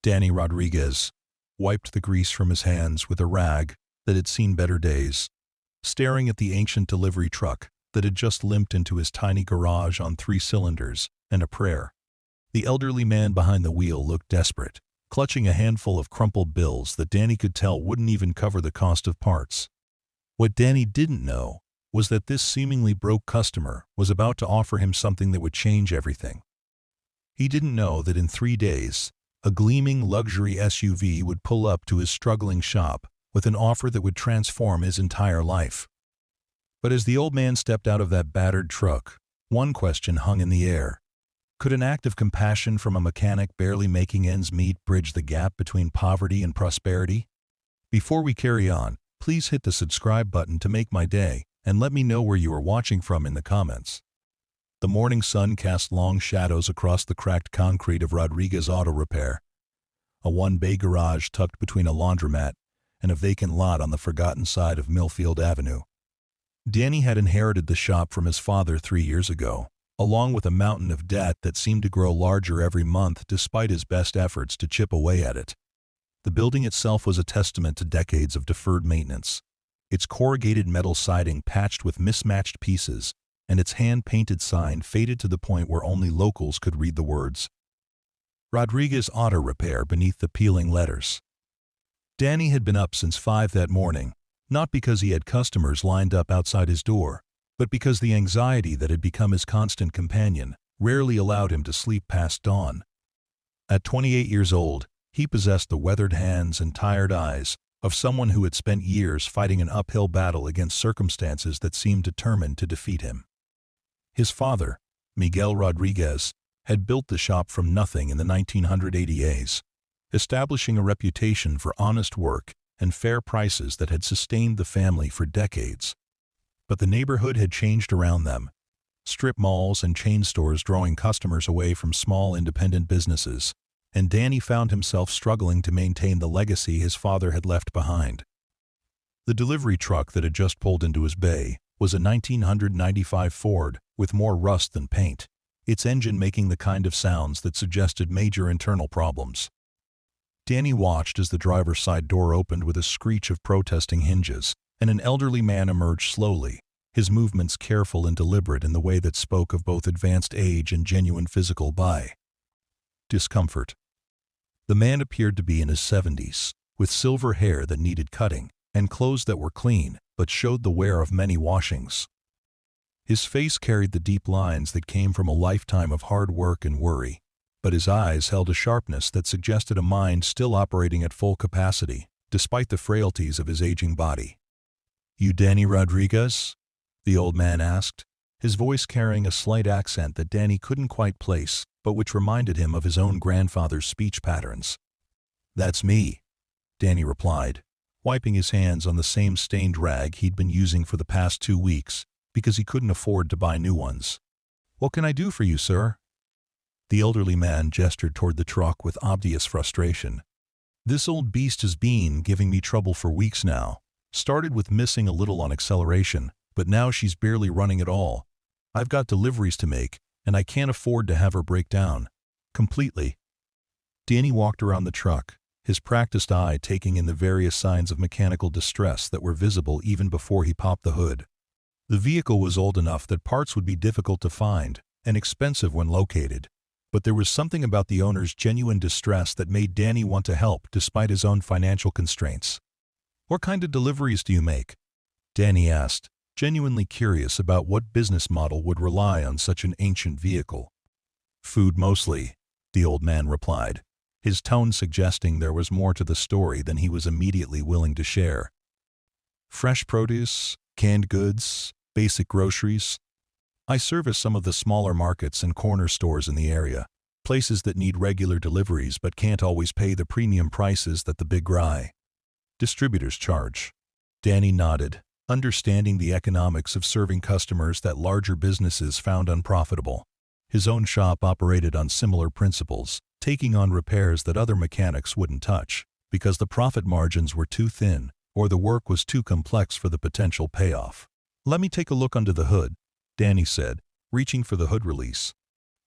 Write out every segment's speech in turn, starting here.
Danny Rodriguez wiped the grease from his hands with a rag that had seen better days, staring at the ancient delivery truck that had just limped into his tiny garage on 3 cylinders and a prayer. The elderly man behind the wheel looked desperate, clutching a handful of crumpled bills that Danny could tell wouldn't even cover the cost of parts. What Danny didn't know was that this seemingly broke customer was about to offer him something that would change everything. He didn't know that in 3 days, a gleaming luxury SUV would pull up to his struggling shop with an offer that would transform his entire life. But as the old man stepped out of that battered truck, one question hung in the air. Could an act of compassion from a mechanic barely making ends meet bridge the gap between poverty and prosperity? Before we carry on, please hit the subscribe button to make my day, and let me know where you are watching from in the comments. The morning sun cast long shadows across the cracked concrete of Rodriguez Auto Repair, a one-bay garage tucked between a laundromat and a vacant lot on the forgotten side of Millfield Avenue. Danny had inherited the shop from his father 3 years ago, along with a mountain of debt that seemed to grow larger every month despite his best efforts to chip away at it. The building itself was a testament to decades of deferred maintenance, its corrugated metal siding patched with mismatched pieces, and its hand-painted sign faded to the point where only locals could read the words Rodriguez Auto Repair beneath the peeling letters. Danny had been up since 5 that morning, not because he had customers lined up outside his door, but because the anxiety that had become his constant companion rarely allowed him to sleep past dawn. At 28 years old, he possessed the weathered hands and tired eyes of someone who had spent years fighting an uphill battle against circumstances that seemed determined to defeat him. His father, Miguel Rodriguez, had built the shop from nothing in the 1980s, establishing a reputation for honest work and fair prices that had sustained the family for decades. But the neighborhood had changed around them, strip malls and chain stores drawing customers away from small independent businesses, and Danny found himself struggling to maintain the legacy his father had left behind. The delivery truck that had just pulled into his bay was a 1995 Ford with more rust than paint, its engine making the kind of sounds that suggested major internal problems. Danny watched as the driver's side door opened with a screech of protesting hinges, and an elderly man emerged slowly, his movements careful and deliberate in the way that spoke of both advanced age and genuine physical discomfort. The man appeared to be in his 70s, with silver hair that needed cutting, and clothes that were clean but showed the wear of many washings. His face carried the deep lines that came from a lifetime of hard work and worry, but his eyes held a sharpness that suggested a mind still operating at full capacity, despite the frailties of his aging body. "You Danny Rodriguez?" the old man asked, his voice carrying a slight accent that Danny couldn't quite place, but which reminded him of his own grandfather's speech patterns. "That's me," Danny replied, wiping his hands on the same stained rag he'd been using for the past 2 weeks because he couldn't afford to buy new ones. "What can I do for you, sir?" The elderly man gestured toward the truck with obvious frustration. "This old beast has been giving me trouble for weeks now. Started with missing a little on acceleration, but now she's barely running at all. I've got deliveries to make, and I can't afford to have her break down completely." Danny walked around the truck, his practiced eye taking in the various signs of mechanical distress that were visible even before he popped the hood. The vehicle was old enough that parts would be difficult to find and expensive when located, but there was something about the owner's genuine distress that made Danny want to help despite his own financial constraints. "What kind of deliveries do you make?" Danny asked, genuinely curious about what business model would rely on such an ancient vehicle. "Food mostly," the old man replied, his tone suggesting there was more to the story than he was immediately willing to share. "Fresh produce, canned goods, basic groceries. I service some of the smaller markets and corner stores in the area, places that need regular deliveries but can't always pay the premium prices that the big distributors charge." Danny nodded, understanding the economics of serving customers that larger businesses found unprofitable. His own shop operated on similar principles, taking on repairs that other mechanics wouldn't touch, because the profit margins were too thin or the work was too complex for the potential payoff. "Let me take a look under the hood," Danny said, reaching for the hood release.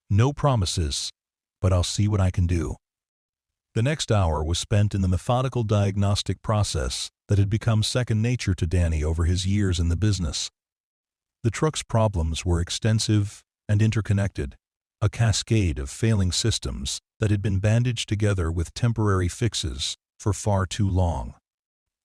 "No promises, but I'll see what I can do." The next hour was spent in the methodical diagnostic process that had become second nature to Danny over his years in the business. The truck's problems were extensive and interconnected, a cascade of failing systems that had been bandaged together with temporary fixes for far too long.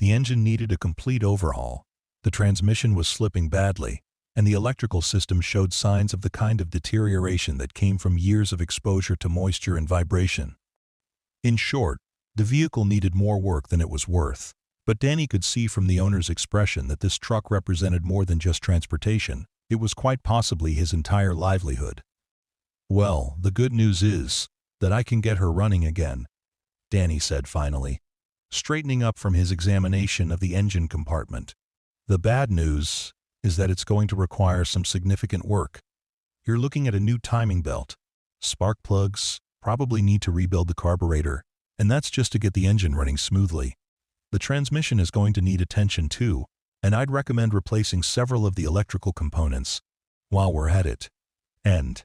The engine needed a complete overhaul, the transmission was slipping badly, and the electrical system showed signs of the kind of deterioration that came from years of exposure to moisture and vibration. In short, the vehicle needed more work than it was worth, but Danny could see from the owner's expression that this truck represented more than just transportation. It was quite possibly his entire livelihood. "Well, the good news is that I can get her running again," Danny said finally, straightening up from his examination of the engine compartment. "The bad news is that it's going to require some significant work. You're looking at a new timing belt, spark plugs, probably need to rebuild the carburetor, and that's just to get the engine running smoothly. The transmission is going to need attention too, and I'd recommend replacing several of the electrical components while we're at it." And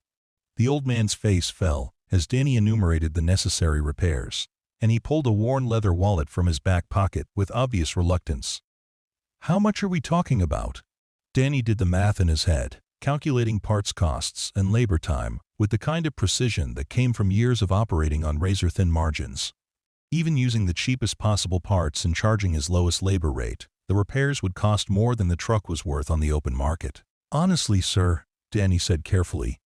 the old man's face fell as Danny enumerated the necessary repairs, and he pulled a worn leather wallet from his back pocket with obvious reluctance. "How much are we talking about?" Danny did the math in his head, calculating parts costs and labor time with the kind of precision that came from years of operating on razor-thin margins. Even using the cheapest possible parts and charging his lowest labor rate, the repairs would cost more than the truck was worth on the open market. "Honestly, sir," Danny said carefully,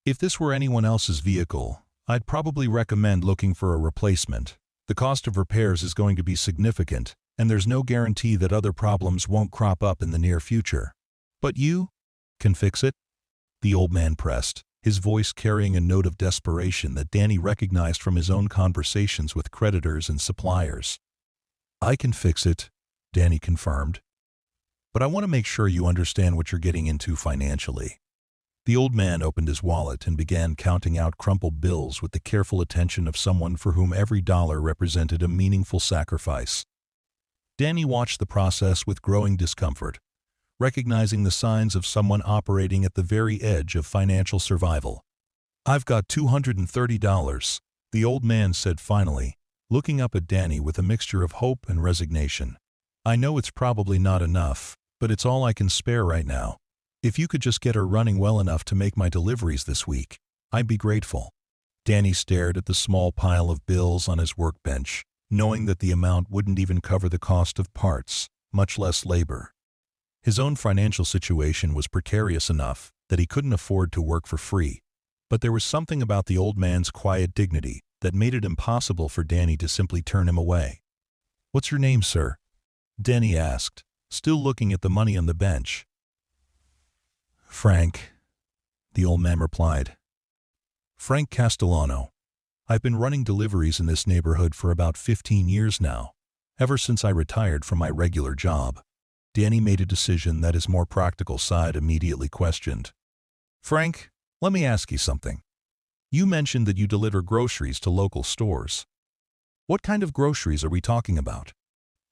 "if this were anyone else's vehicle, I'd probably recommend looking for a replacement. The cost of repairs is going to be significant, and there's no guarantee that other problems won't crop up in the near future. But you can fix it?" The old man pressed, his voice carrying a note of desperation that Danny recognized from his own conversations with creditors and suppliers. "I can fix it," Danny confirmed. "But I want to make sure you understand what you're getting into financially." The old man opened his wallet and began counting out crumpled bills with the careful attention of someone for whom every dollar represented a meaningful sacrifice. Danny watched the process with growing discomfort, recognizing the signs of someone operating at the very edge of financial survival. "I've got $230, the old man said finally, looking up at Danny with a mixture of hope and resignation. "I know it's probably not enough, but it's all I can spare right now. If you could just get her running well enough to make my deliveries this week, I'd be grateful." Danny stared at the small pile of bills on his workbench, knowing that the amount wouldn't even cover the cost of parts, much less labor. His own financial situation was precarious enough that he couldn't afford to work for free, but there was something about the old man's quiet dignity that made it impossible for Danny to simply turn him away. "What's your name, sir?" Danny asked, still looking at the money on the bench. "Frank," the old man replied. "Frank Castellano. I've been running deliveries in this neighborhood for about 15 years now, ever since I retired from my regular job." Danny made a decision that his more practical side immediately questioned. "Frank, let me ask you something. You mentioned that you deliver groceries to local stores. What kind of groceries are we talking about?"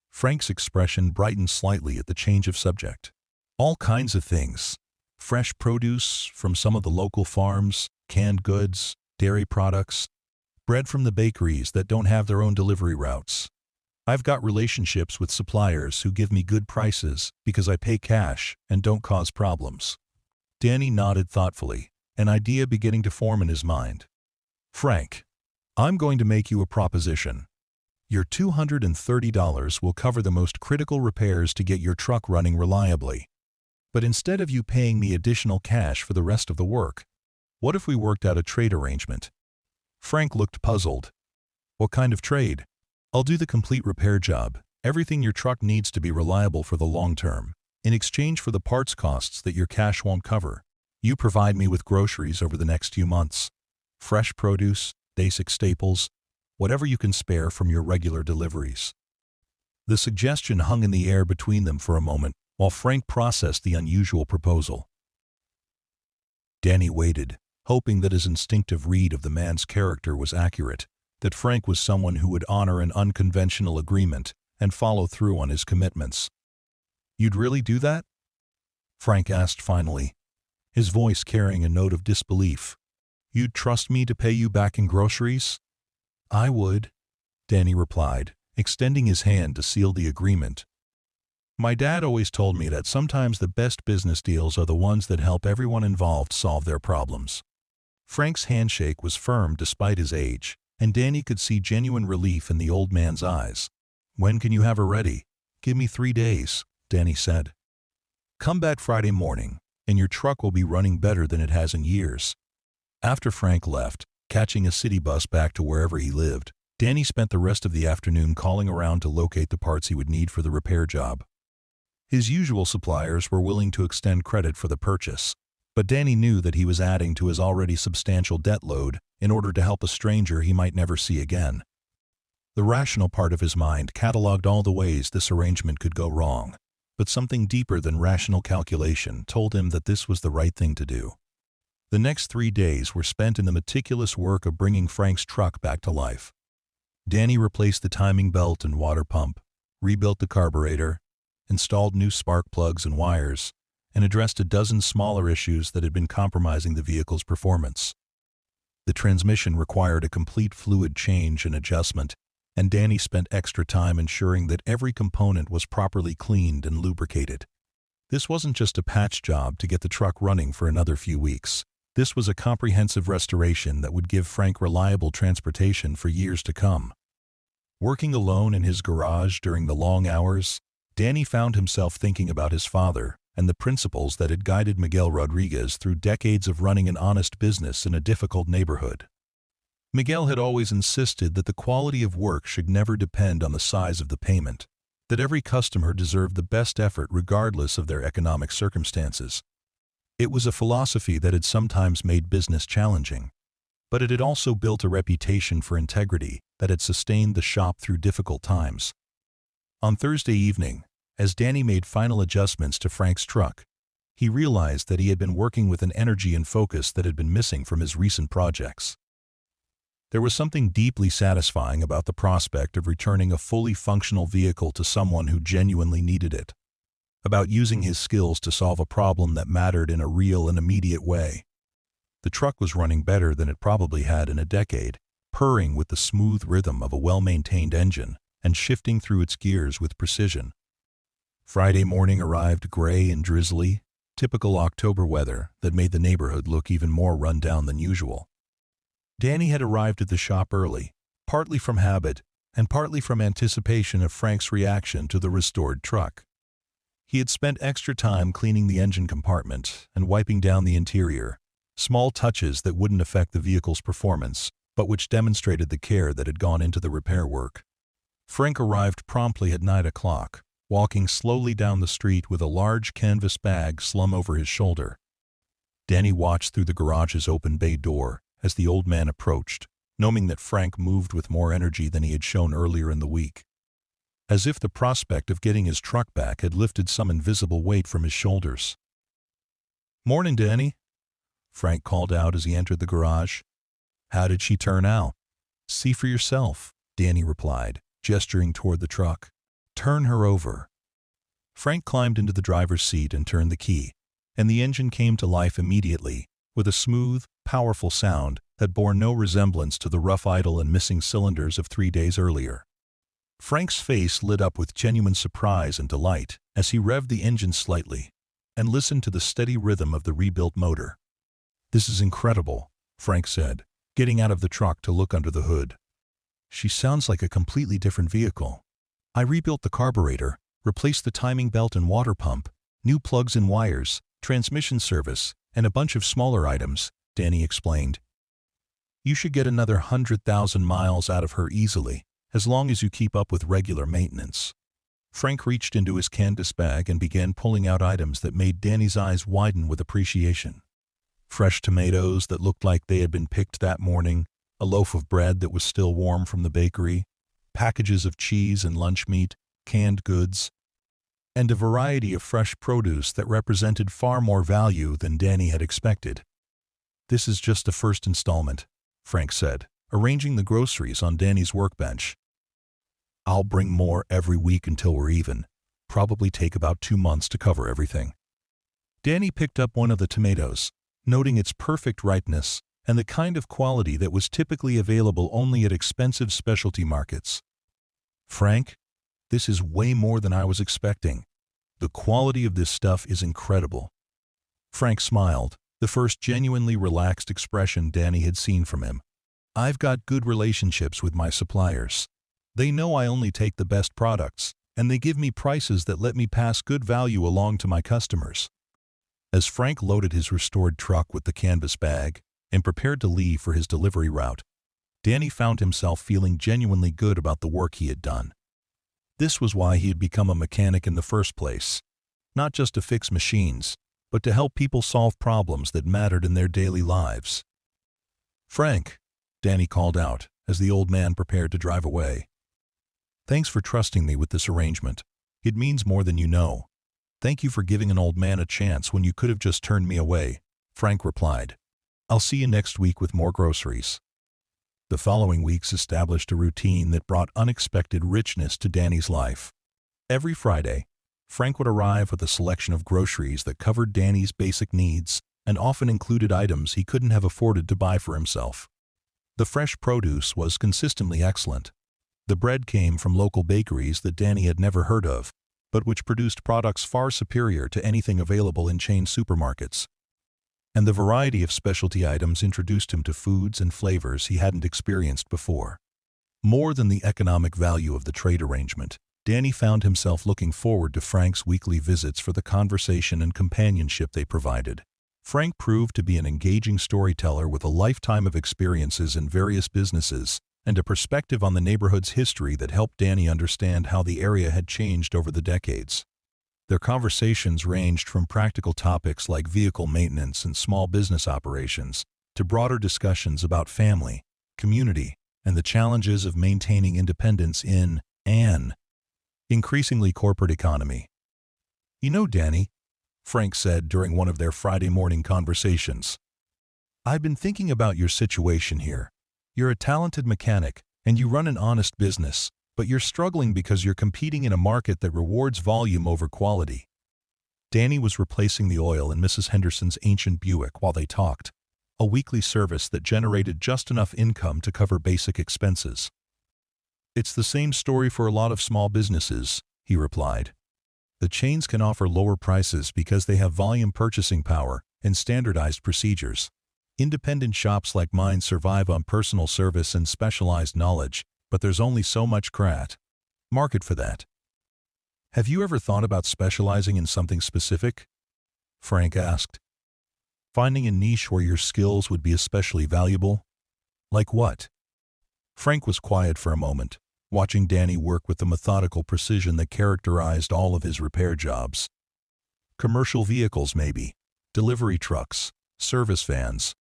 Frank's expression brightened slightly at the change of subject. "All kinds of things. Fresh produce from some of the local farms, canned goods, dairy products, bread from the bakeries that don't have their own delivery routes. I've got relationships with suppliers who give me good prices because I pay cash and don't cause problems." Danny nodded thoughtfully, an idea beginning to form in his mind. "Frank, I'm going to make you a proposition. Your $230 will cover the most critical repairs to get your truck running reliably. But instead of you paying me additional cash for the rest of the work, what if we worked out a trade arrangement?" Frank looked puzzled. "What kind of trade?" "I'll do the complete repair job, everything your truck needs to be reliable for the long term, in exchange for the parts costs that your cash won't cover. You provide me with groceries over the next few months. Fresh produce, basic staples, whatever you can spare from your regular deliveries." The suggestion hung in the air between them for a moment while Frank processed the unusual proposal. Danny waited, hoping that his instinctive read of the man's character was accurate, that Frank was someone who would honor an unconventional agreement and follow through on his commitments. "You'd really do that?" Frank asked finally, his voice carrying a note of disbelief. "You'd trust me to pay you back in groceries?" "I would," Danny replied, extending his hand to seal the agreement. My dad always told me that sometimes the best business deals are the ones that help everyone involved solve their problems. Frank's handshake was firm despite his age, and Danny could see genuine relief in the old man's eyes. When can you have her ready? Give me 3 days, Danny said. Come back Friday morning, and your truck will be running better than it has in years. After Frank left, catching a city bus back to wherever he lived, Danny spent the rest of the afternoon calling around to locate the parts he would need for the repair job. His usual suppliers were willing to extend credit for the purchase, but Danny knew that he was adding to his already substantial debt load in order to help a stranger he might never see again. The rational part of his mind cataloged all the ways this arrangement could go wrong, but something deeper than rational calculation told him that this was the right thing to do. The next 3 days were spent in the meticulous work of bringing Frank's truck back to life. Danny replaced the timing belt and water pump, rebuilt the carburetor, installed new spark plugs and wires, and addressed a dozen smaller issues that had been compromising the vehicle's performance. The transmission required a complete fluid change and adjustment, and Danny spent extra time ensuring that every component was properly cleaned and lubricated. This wasn't just a patch job to get the truck running for another few weeks. This was a comprehensive restoration that would give Frank reliable transportation for years to come. Working alone in his garage during the long hours, Danny found himself thinking about his father and the principles that had guided Miguel Rodriguez through decades of running an honest business in a difficult neighborhood. Miguel had always insisted that the quality of work should never depend on the size of the payment, that every customer deserved the best effort regardless of their economic circumstances. It was a philosophy that had sometimes made business challenging, but it had also built a reputation for integrity that had sustained the shop through difficult times. On Thursday evening, as Danny made final adjustments to Frank's truck, he realized that he had been working with an energy and focus that had been missing from his recent projects. There was something deeply satisfying about the prospect of returning a fully functional vehicle to someone who genuinely needed it, about using his skills to solve a problem that mattered in a real and immediate way. The truck was running better than it probably had in a decade, purring with the smooth rhythm of a well-maintained engine and shifting through its gears with precision. Friday morning arrived gray and drizzly, typical October weather that made the neighborhood look even more run down than usual. Danny had arrived at the shop early, partly from habit and partly from anticipation of Frank's reaction to the restored truck. He had spent extra time cleaning the engine compartment and wiping down the interior, small touches that wouldn't affect the vehicle's performance, but which demonstrated the care that had gone into the repair work. Frank arrived promptly at 9 o'clock, walking slowly down the street with a large canvas bag slung over his shoulder. Danny watched through the garage's open bay door as the old man approached, knowing that Frank moved with more energy than he had shown earlier in the week. As if the prospect of getting his truck back had lifted some invisible weight from his shoulders. "Morning, Danny," Frank called out as he entered the garage. "How did she turn out?" "See for yourself," Danny replied, gesturing toward the truck. "Turn her over." Frank climbed into the driver's seat and turned the key, and the engine came to life immediately, with a smooth, powerful sound that bore no resemblance to the rough idle and missing cylinders of 3 days earlier. Frank's face lit up with genuine surprise and delight as he revved the engine slightly and listened to the steady rhythm of the rebuilt motor. "This is incredible," Frank said, getting out of the truck to look under the hood. "She sounds like a completely different vehicle. I rebuilt the carburetor, replaced the timing belt and water pump, new plugs and wires, transmission service, and a bunch of smaller items," Danny explained. "You should get another 100,000 miles out of her easily, as long as you keep up with regular maintenance." Frank reached into his canvas bag and began pulling out items that made Danny's eyes widen with appreciation. Fresh tomatoes that looked like they had been picked that morning, a loaf of bread that was still warm from the bakery, packages of cheese and lunch meat, canned goods, and a variety of fresh produce that represented far more value than Danny had expected. "This is just the first installment," Frank said, arranging the groceries on Danny's workbench. "I'll bring more every week until we're even. Probably take about 2 months to cover everything." Danny picked up one of the tomatoes, noting its perfect ripeness and the kind of quality that was typically available only at expensive specialty markets. "Frank, this is way more than I was expecting. The quality of this stuff is incredible." Frank smiled, the first genuinely relaxed expression Danny had seen from him. "I've got good relationships with my suppliers. They know I only take the best products, and they give me prices that let me pass good value along to my customers." As Frank loaded his restored truck with the canvas bag and prepared to leave for his delivery route, Danny found himself feeling genuinely good about the work he had done. This was why he had become a mechanic in the first place, not just to fix machines, but to help people solve problems that mattered in their daily lives. "Frank," Danny called out as the old man prepared to drive away. "Thanks for trusting me with this arrangement. It means more than you know." "Thank you for giving an old man a chance when you could have just turned me away," Frank replied. "I'll see you next week with more groceries." The following weeks established a routine that brought unexpected richness to Danny's life. Every Friday, Frank would arrive with a selection of groceries that covered Danny's basic needs and often included items he couldn't have afforded to buy for himself. The fresh produce was consistently excellent. The bread came from local bakeries that Danny had never heard of, but which produced products far superior to anything available in chain supermarkets. And the variety of specialty items introduced him to foods and flavors he hadn't experienced before. More than the economic value of the trade arrangement, Danny found himself looking forward to Frank's weekly visits for the conversation and companionship they provided. Frank proved to be an engaging storyteller with a lifetime of experiences in various businesses and a perspective on the neighborhood's history that helped Danny understand how the area had changed over the decades. Their conversations ranged from practical topics like vehicle maintenance and small business operations to broader discussions about family, community, and the challenges of maintaining independence in an increasingly corporate economy. "You know, Danny," Frank said during one of their Friday morning conversations, "I've been thinking about your situation here. You're a talented mechanic, and you run an honest business, but you're struggling because you're competing in a market that rewards volume over quality." Danny was replacing the oil in Mrs. Henderson's ancient Buick while they talked, a weekly service that generated just enough income to cover basic expenses. "It's the same story for a lot of small businesses," he replied. "The chains can offer lower prices because they have volume purchasing power and standardized procedures. Independent shops like mine survive on personal service and specialized knowledge, but there's only so much market for that." "Have you ever thought about specializing in something specific?" Frank asked. "Finding a niche where your skills would be especially valuable?" "Like what?" Frank was quiet for a moment, watching Danny work with the methodical precision that characterized all of his repair jobs. "Commercial vehicles maybe, delivery trucks, service vans,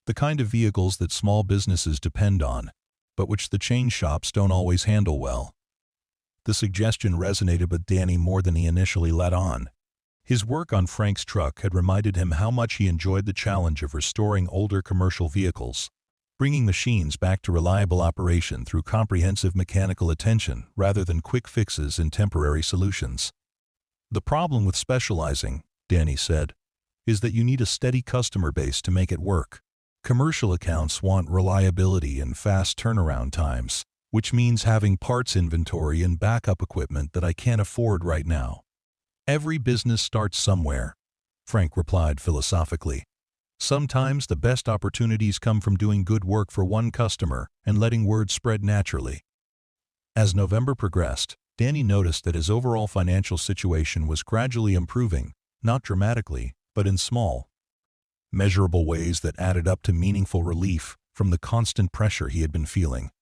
the kind of vehicles that small businesses depend on, but which the chain shops don't always handle well." The suggestion resonated with Danny more than he initially let on. His work on Frank's truck had reminded him how much he enjoyed the challenge of restoring older commercial vehicles, bringing machines back to reliable operation through comprehensive mechanical attention rather than quick fixes and temporary solutions. "The problem with specializing," Danny said, "is that you need a steady customer base to make it work. Commercial accounts want reliability and fast turnaround times, which means having parts inventory and backup equipment that I can't afford right now." "Every business starts somewhere," Frank replied philosophically. "Sometimes the best opportunities come from doing good work for one customer and letting word spread naturally." As November progressed, Danny noticed that his overall financial situation was gradually improving, not dramatically, but in small, measurable ways that added up to meaningful relief from the constant pressure he had been feeling.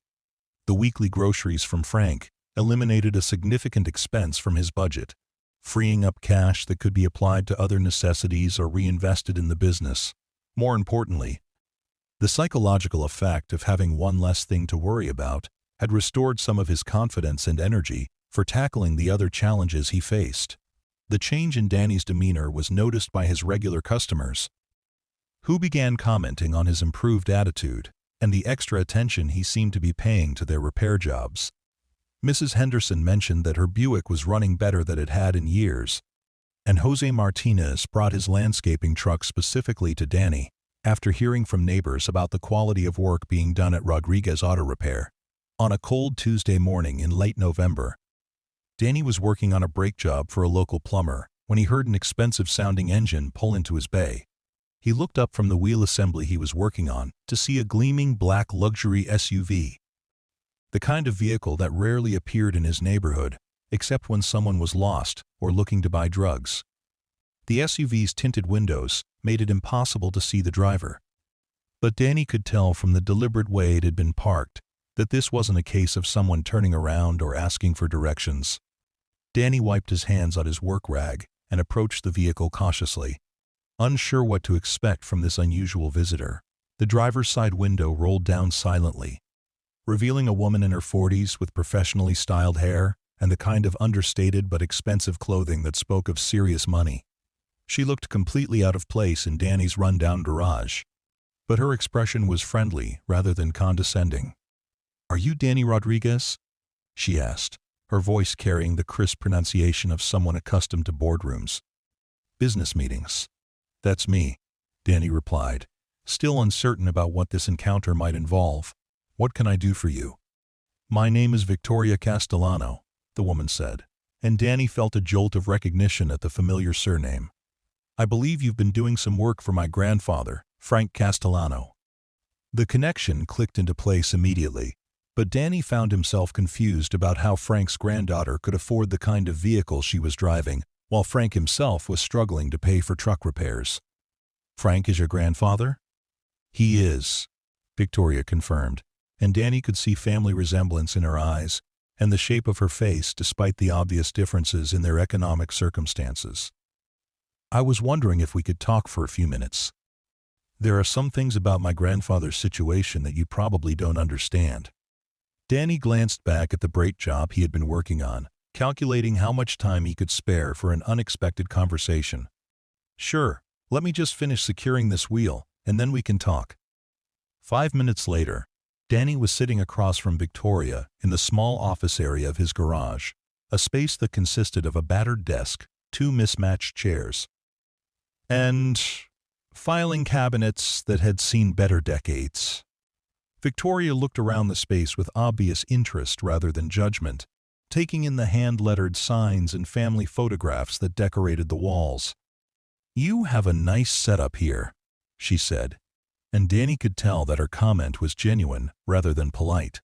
The weekly groceries from Frank eliminated a significant expense from his budget, freeing up cash that could be applied to other necessities or reinvested in the business. More importantly, the psychological effect of having one less thing to worry about had restored some of his confidence and energy for tackling the other challenges he faced. The change in Danny's demeanor was noticed by his regular customers, who began commenting on his improved attitude and the extra attention he seemed to be paying to their repair jobs. Mrs. Henderson mentioned that her Buick was running better than it had in years, and Jose Martinez brought his landscaping truck specifically to Danny, after hearing from neighbors about the quality of work being done at Rodriguez Auto Repair. On a cold Tuesday morning in late November, Danny was working on a brake job for a local plumber when he heard an expensive-sounding engine pull into his bay. He looked up from the wheel assembly he was working on to see a gleaming black luxury SUV, the kind of vehicle that rarely appeared in his neighborhood except when someone was lost or looking to buy drugs. The SUV's tinted windows made it impossible to see the driver, but Danny could tell from the deliberate way it had been parked that this wasn't a case of someone turning around or asking for directions. Danny wiped his hands on his work rag and approached the vehicle cautiously, unsure what to expect from this unusual visitor. The driver's side window rolled down silently, revealing a woman in her 40s with professionally styled hair and the kind of understated but expensive clothing that spoke of serious money. She looked completely out of place in Danny's rundown garage, but her expression was friendly rather than condescending. "Are you Danny Rodriguez?" she asked, her voice carrying the crisp pronunciation of someone accustomed to boardrooms. "Business meetings." "That's me," Danny replied, still uncertain about what this encounter might involve. "What can I do for you?" "My name is Victoria Castellano," the woman said, and Danny felt a jolt of recognition at the familiar surname. "I believe you've been doing some work for my grandfather, Frank Castellano." The connection clicked into place immediately, but Danny found himself confused about how Frank's granddaughter could afford the kind of vehicle she was driving, while Frank himself was struggling to pay for truck repairs. "Frank is your grandfather?" "He is," Victoria confirmed, and Danny could see family resemblance in her eyes and the shape of her face despite the obvious differences in their economic circumstances. "I was wondering if we could talk for a few minutes. There are some things about my grandfather's situation that you probably don't understand." Danny glanced back at the brake job he had been working on, calculating how much time he could spare for an unexpected conversation. "Sure, let me just finish securing this wheel, and then we can talk." 5 minutes later, Danny was sitting across from Victoria in the small office area of his garage, a space that consisted of a battered desk, 2 mismatched chairs, and filing cabinets that had seen better decades. Victoria looked around the space with obvious interest rather than judgment, taking in the hand-lettered signs and family photographs that decorated the walls. "You have a nice setup here," she said, and Danny could tell that her comment was genuine rather than polite.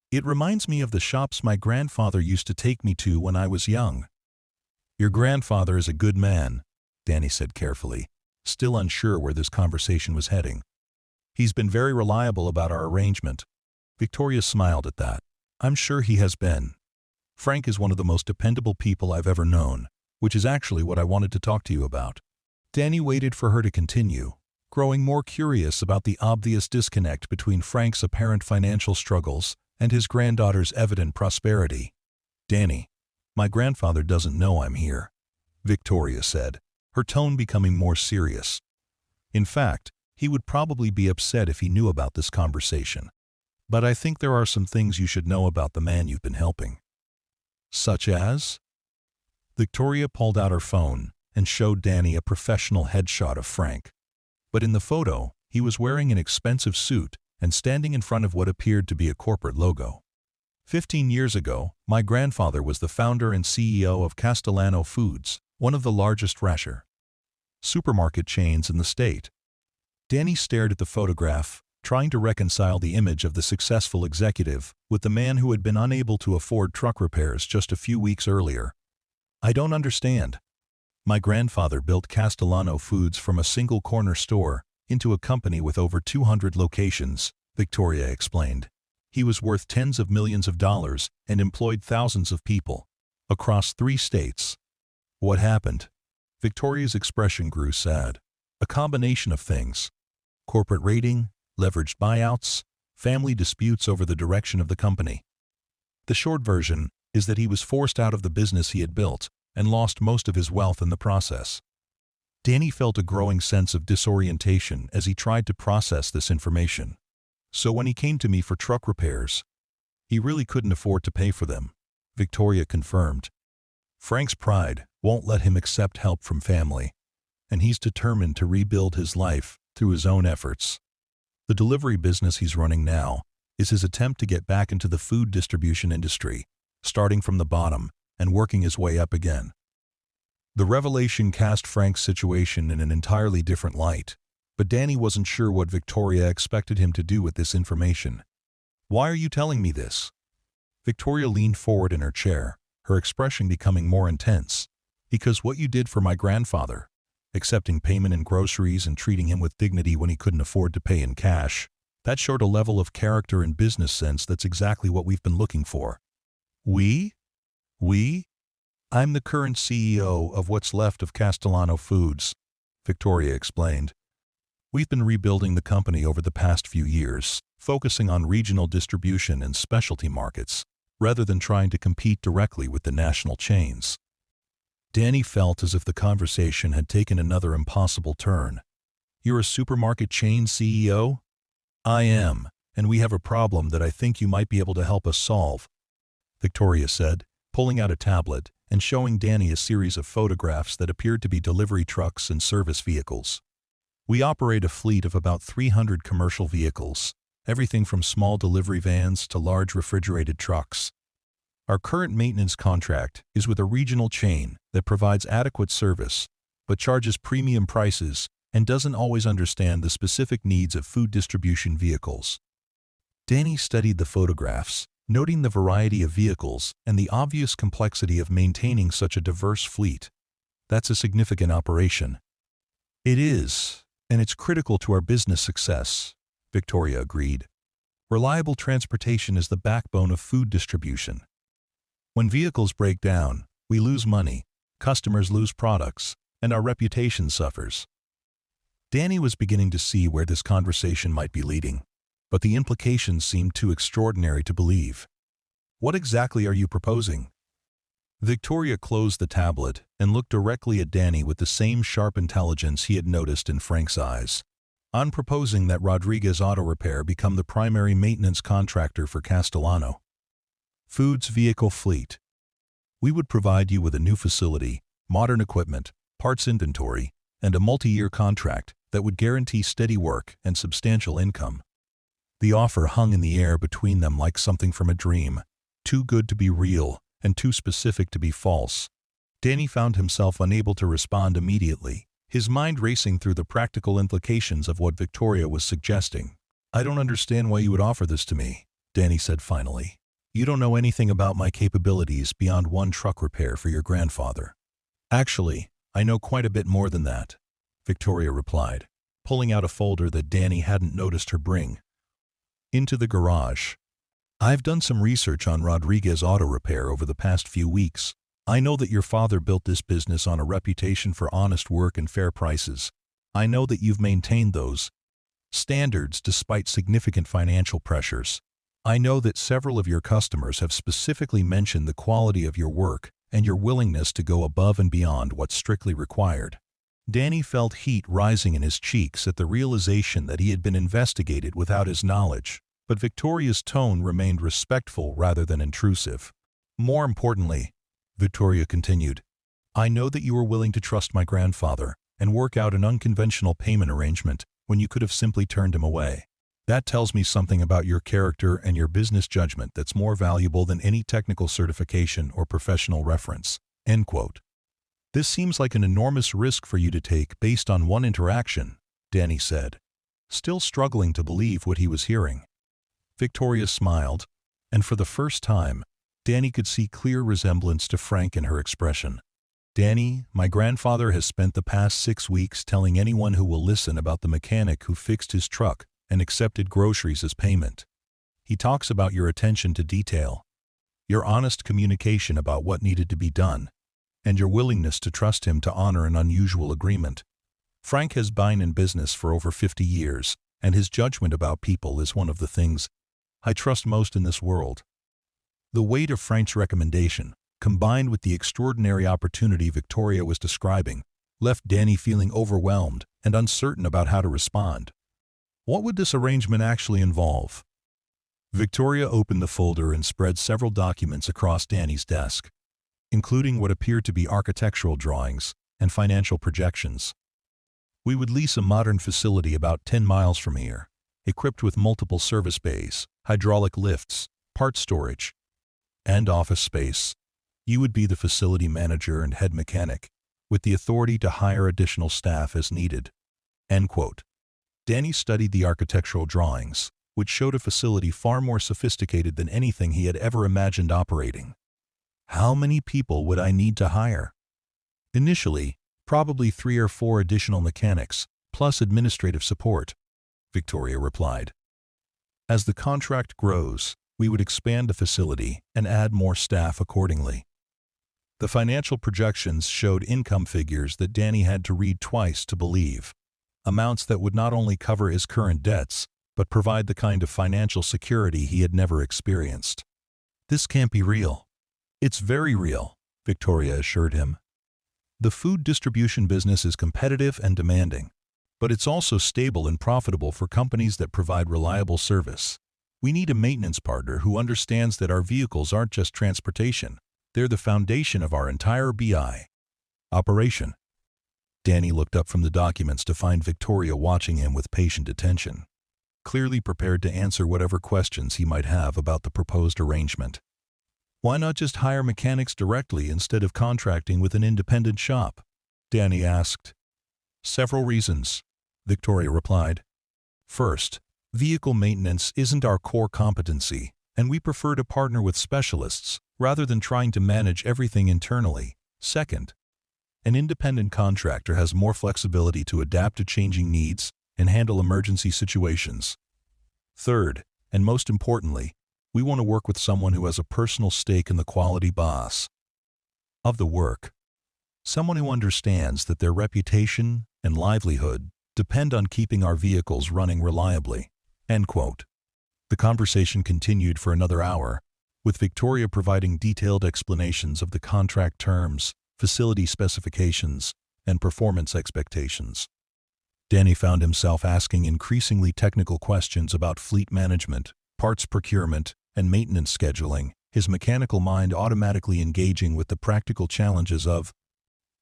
"It reminds me of the shops my grandfather used to take me to when I was young." "Your grandfather is a good man," Danny said carefully, still unsure where this conversation was heading. "He's been very reliable about our arrangement." Victoria smiled at that. "I'm sure he has been. Frank is one of the most dependable people I've ever known, which is actually what I wanted to talk to you about." Danny waited for her to continue, growing more curious about the obvious disconnect between Frank's apparent financial struggles and his granddaughter's evident prosperity. "Danny, my grandfather doesn't know I'm here," Victoria said, her tone becoming more serious. "In fact, he would probably be upset if he knew about this conversation. But I think there are some things you should know about the man you've been helping." "Such as?" Victoria pulled out her phone and showed Danny a professional headshot of Frank. But in the photo, he was wearing an expensive suit and standing in front of what appeared to be a corporate logo. 15 years ago, my grandfather was the founder and CEO of Castellano Foods, one of the largest rasher supermarket chains in the state. Danny stared at the photograph, trying to reconcile the image of the successful executive with the man who had been unable to afford truck repairs just a few weeks earlier. "I don't understand." "My grandfather built Castellano Foods from a single corner store into a company with over 200 locations," Victoria explained. "He was worth tens of millions of dollars and employed thousands of people across 3 states. "What happened?" Victoria's expression grew sad. "A combination of things. Corporate raiding, leveraged buyouts, family disputes over the direction of the company. The short version is that he was forced out of the business he had built and lost most of his wealth in the process." Danny felt a growing sense of disorientation as he tried to process this information. "So when he came to me for truck repairs, he really couldn't afford to pay for them," Victoria confirmed. "Frank's pride won't let him accept help from family, and he's determined to rebuild his life through his own efforts. The delivery business he's running now is his attempt to get back into the food distribution industry, starting from the bottom and working his way up again. The revelation cast Frank's situation in an entirely different light, but Danny wasn't sure what Victoria expected him to do with this information. "Why are you telling me this?" Victoria leaned forward in her chair, her expression becoming more intense. "Because what you did for my grandfather, accepting payment in groceries and treating him with dignity when he couldn't afford to pay in cash, that showed a level of character and business sense that's exactly what we've been looking for." "We? We?" "I'm the current CEO of what's left of Castellano Foods," Victoria explained. "We've been rebuilding the company over the past few years, focusing on regional distribution and specialty markets, rather than trying to compete directly with the national chains." Danny felt as if the conversation had taken another impossible turn. "You're a supermarket chain CEO?" "I am, and we have a problem that I think you might be able to help us solve," Victoria said, pulling out a tablet and showing Danny a series of photographs that appeared to be delivery trucks and service vehicles. "We operate a fleet of about 300 commercial vehicles, everything from small delivery vans to large refrigerated trucks. Our current maintenance contract is with a regional chain that provides adequate service, but charges premium prices and doesn't always understand the specific needs of food distribution vehicles." Danny studied the photographs, noting the variety of vehicles and the obvious complexity of maintaining such a diverse fleet. "That's a significant operation." "It is, and it's critical to our business success," Victoria agreed. "Reliable transportation is the backbone of food distribution. When vehicles break down, we lose money, customers lose products, and our reputation suffers." Danny was beginning to see where this conversation might be leading, but the implications seemed too extraordinary to believe. "What exactly are you proposing?" Victoria closed the tablet and looked directly at Danny with the same sharp intelligence he had noticed in Frank's eyes. "I'm proposing that Rodriguez Auto Repair become the primary maintenance contractor for Castellano Foods vehicle fleet. We would provide you with a new facility, modern equipment, parts inventory, and a multi-year contract that would guarantee steady work and substantial income." The offer hung in the air between them like something from a dream, too good to be real and too specific to be false. Danny found himself unable to respond immediately, his mind racing through the practical implications of what Victoria was suggesting. "I don't understand why you would offer this to me," Danny said finally. "You don't know anything about my capabilities beyond one truck repair for your grandfather." "Actually, I know quite a bit more than that," Victoria replied, pulling out a folder that Danny hadn't noticed her bring into the garage. "I've done some research on Rodriguez Auto Repair over the past few weeks. I know that your father built this business on a reputation for honest work and fair prices. I know that you've maintained those standards despite significant financial pressures. I know that several of your customers have specifically mentioned the quality of your work and your willingness to go above and beyond what's strictly required." Danny felt heat rising in his cheeks at the realization that he had been investigated without his knowledge, but Victoria's tone remained respectful rather than intrusive. "More importantly," Victoria continued, "I know that you were willing to trust my grandfather and work out an unconventional payment arrangement when you could have simply turned him away. That tells me something about your character and your business judgment that's more valuable than any technical certification or professional reference." End quote. "This seems like an enormous risk for you to take based on one interaction," Danny said, still struggling to believe what he was hearing. Victoria smiled, and for the first time, Danny could see clear resemblance to Frank in her expression. "Danny, my grandfather has spent the past 6 weeks telling anyone who will listen about the mechanic who fixed his truck and accepted groceries as payment. He talks about your attention to detail, your honest communication about what needed to be done, and your willingness to trust him to honor an unusual agreement. Frank has been in business for over 50 years, and his judgment about people is one of the things I trust most in this world." The weight of Frank's recommendation, combined with the extraordinary opportunity Victoria was describing, left Danny feeling overwhelmed and uncertain about how to respond. What would this arrangement actually involve? Victoria opened the folder and spread several documents across Danny's desk, including what appeared to be architectural drawings and financial projections. We would lease a modern facility about 10 miles from here, equipped with multiple service bays, hydraulic lifts, part storage, and office space. You would be the facility manager and head mechanic, with the authority to hire additional staff as needed." End quote. Danny studied the architectural drawings, which showed a facility far more sophisticated than anything he had ever imagined operating. "How many people would I need to hire?" "Initially, probably 3 or 4 additional mechanics, plus administrative support," Victoria replied. "As the contract grows, we would expand the facility and add more staff accordingly." The financial projections showed income figures that Danny had to read twice to believe, amounts that would not only cover his current debts, but provide the kind of financial security he had never experienced. "This can't be real." "It's very real," Victoria assured him. "The food distribution business is competitive and demanding, but it's also stable and profitable for companies that provide reliable service. We need a maintenance partner who understands that our vehicles aren't just transportation, they're the foundation of our entire BI operation." Danny looked up from the documents to find Victoria watching him with patient attention, clearly prepared to answer whatever questions he might have about the proposed arrangement. "Why not just hire mechanics directly instead of contracting with an independent shop?" Danny asked. "Several reasons," Victoria replied. "First, vehicle maintenance isn't our core competency, and we prefer to partner with specialists rather than trying to manage everything internally. Second, an independent contractor has more flexibility to adapt to changing needs and handle emergency situations. Third, and most importantly, we want to work with someone who has a personal stake in the quality boss of the work. Someone who understands that their reputation and livelihood depend on keeping our vehicles running reliably." End quote. The conversation continued for another hour, with Victoria providing detailed explanations of the contract terms, facility specifications, and performance expectations. Danny found himself asking increasingly technical questions about fleet management, parts procurement, and maintenance scheduling, his mechanical mind automatically engaging with the practical challenges of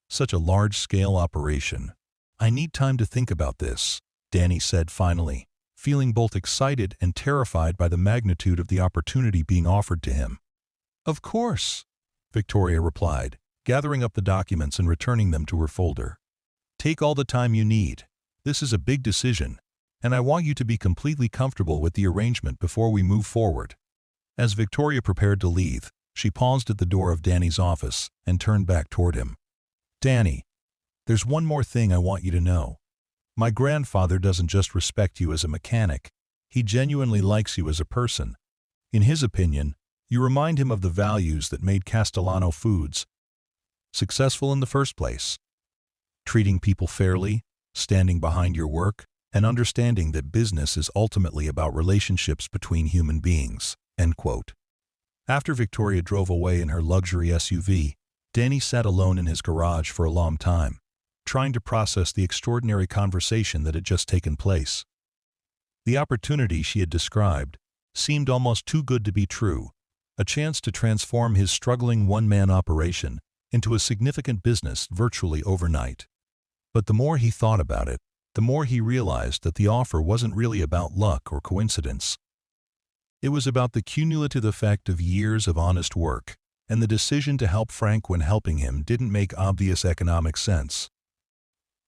such a large-scale operation. "I need time to think about this," Danny said finally, feeling both excited and terrified by the magnitude of the opportunity being offered to him. "Of course," Victoria replied, gathering up the documents and returning them to her folder. "Take all the time you need. This is a big decision, and I want you to be completely comfortable with the arrangement before we move forward." As Victoria prepared to leave, she paused at the door of Danny's office and turned back toward him. "Danny, there's one more thing I want you to know. My grandfather doesn't just respect you as a mechanic, he genuinely likes you as a person. In his opinion, you remind him of the values that made Castellano Foods successful in the first place. Treating people fairly, standing behind your work, and understanding that business is ultimately about relationships between human beings." End quote. After Victoria drove away in her luxury SUV, Danny sat alone in his garage for a long time, trying to process the extraordinary conversation that had just taken place. The opportunity she had described seemed almost too good to be true, a chance to transform his struggling one-man operation into a significant business virtually overnight. But the more he thought about it, the more he realized that the offer wasn't really about luck or coincidence. It was about the cumulative effect of years of honest work, and the decision to help Frank when helping him didn't make obvious economic sense.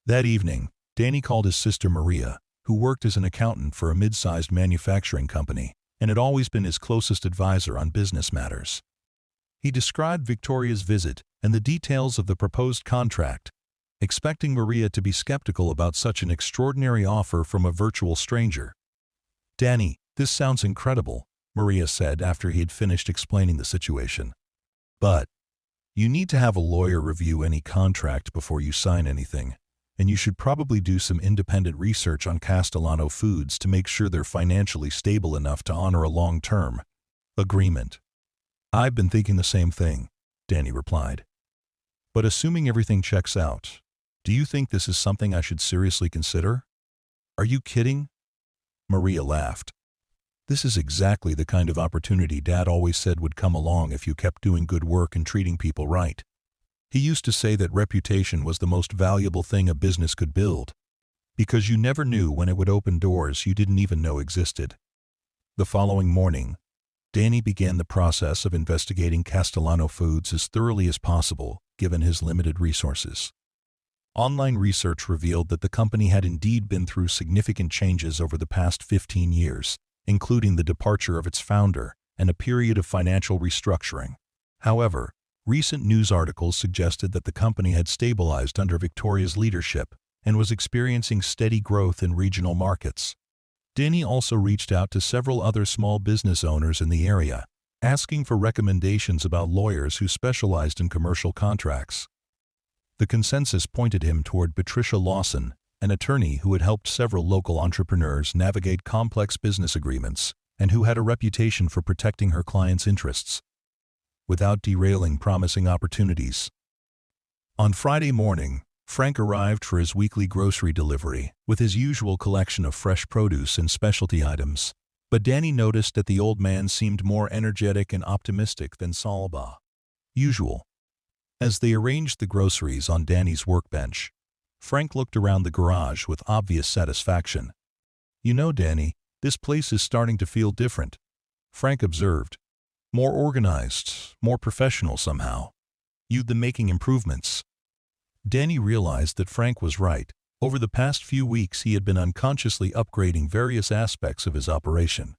That evening, Danny called his sister Maria, who worked as an accountant for a mid-sized manufacturing company and had always been his closest advisor on business matters. He described Victoria's visit and the details of the proposed contract, expecting Maria to be skeptical about such an extraordinary offer from a virtual stranger. "Danny, this sounds incredible," Maria said after he had finished explaining the situation. "But you need to have a lawyer review any contract before you sign anything, and you should probably do some independent research on Castellano Foods to make sure they're financially stable enough to honor a long-term agreement." "I've been thinking the same thing," Danny replied. "But assuming everything checks out, do you think this is something I should seriously consider?" "Are you kidding?" Maria laughed. "This is exactly the kind of opportunity Dad always said would come along if you kept doing good work and treating people right. He used to say that reputation was the most valuable thing a business could build, because you never knew when it would open doors you didn't even know existed. The following morning, Danny began the process of investigating Castellano Foods as thoroughly as possible, given his limited resources. Online research revealed that the company had indeed been through significant changes over the past 15 years, including the departure of its founder and a period of financial restructuring. However, recent news articles suggested that the company had stabilized under Victoria's leadership and was experiencing steady growth in regional markets. Danny also reached out to several other small business owners in the area, asking for recommendations about lawyers who specialized in commercial contracts. The consensus pointed him toward Patricia Lawson, an attorney who had helped several local entrepreneurs navigate complex business agreements and who had a reputation for protecting her clients' interests without derailing promising opportunities. On Friday morning, Frank arrived for his weekly grocery delivery with his usual collection of fresh produce and specialty items, but Danny noticed that the old man seemed more energetic and optimistic than usual. As they arranged the groceries on Danny's workbench, Frank looked around the garage with obvious satisfaction. "You know, Danny, this place is starting to feel different," Frank observed. "More organized, more professional somehow. You've been making improvements." Danny realized that Frank was right. Over the past few weeks he had been unconsciously upgrading various aspects of his operation.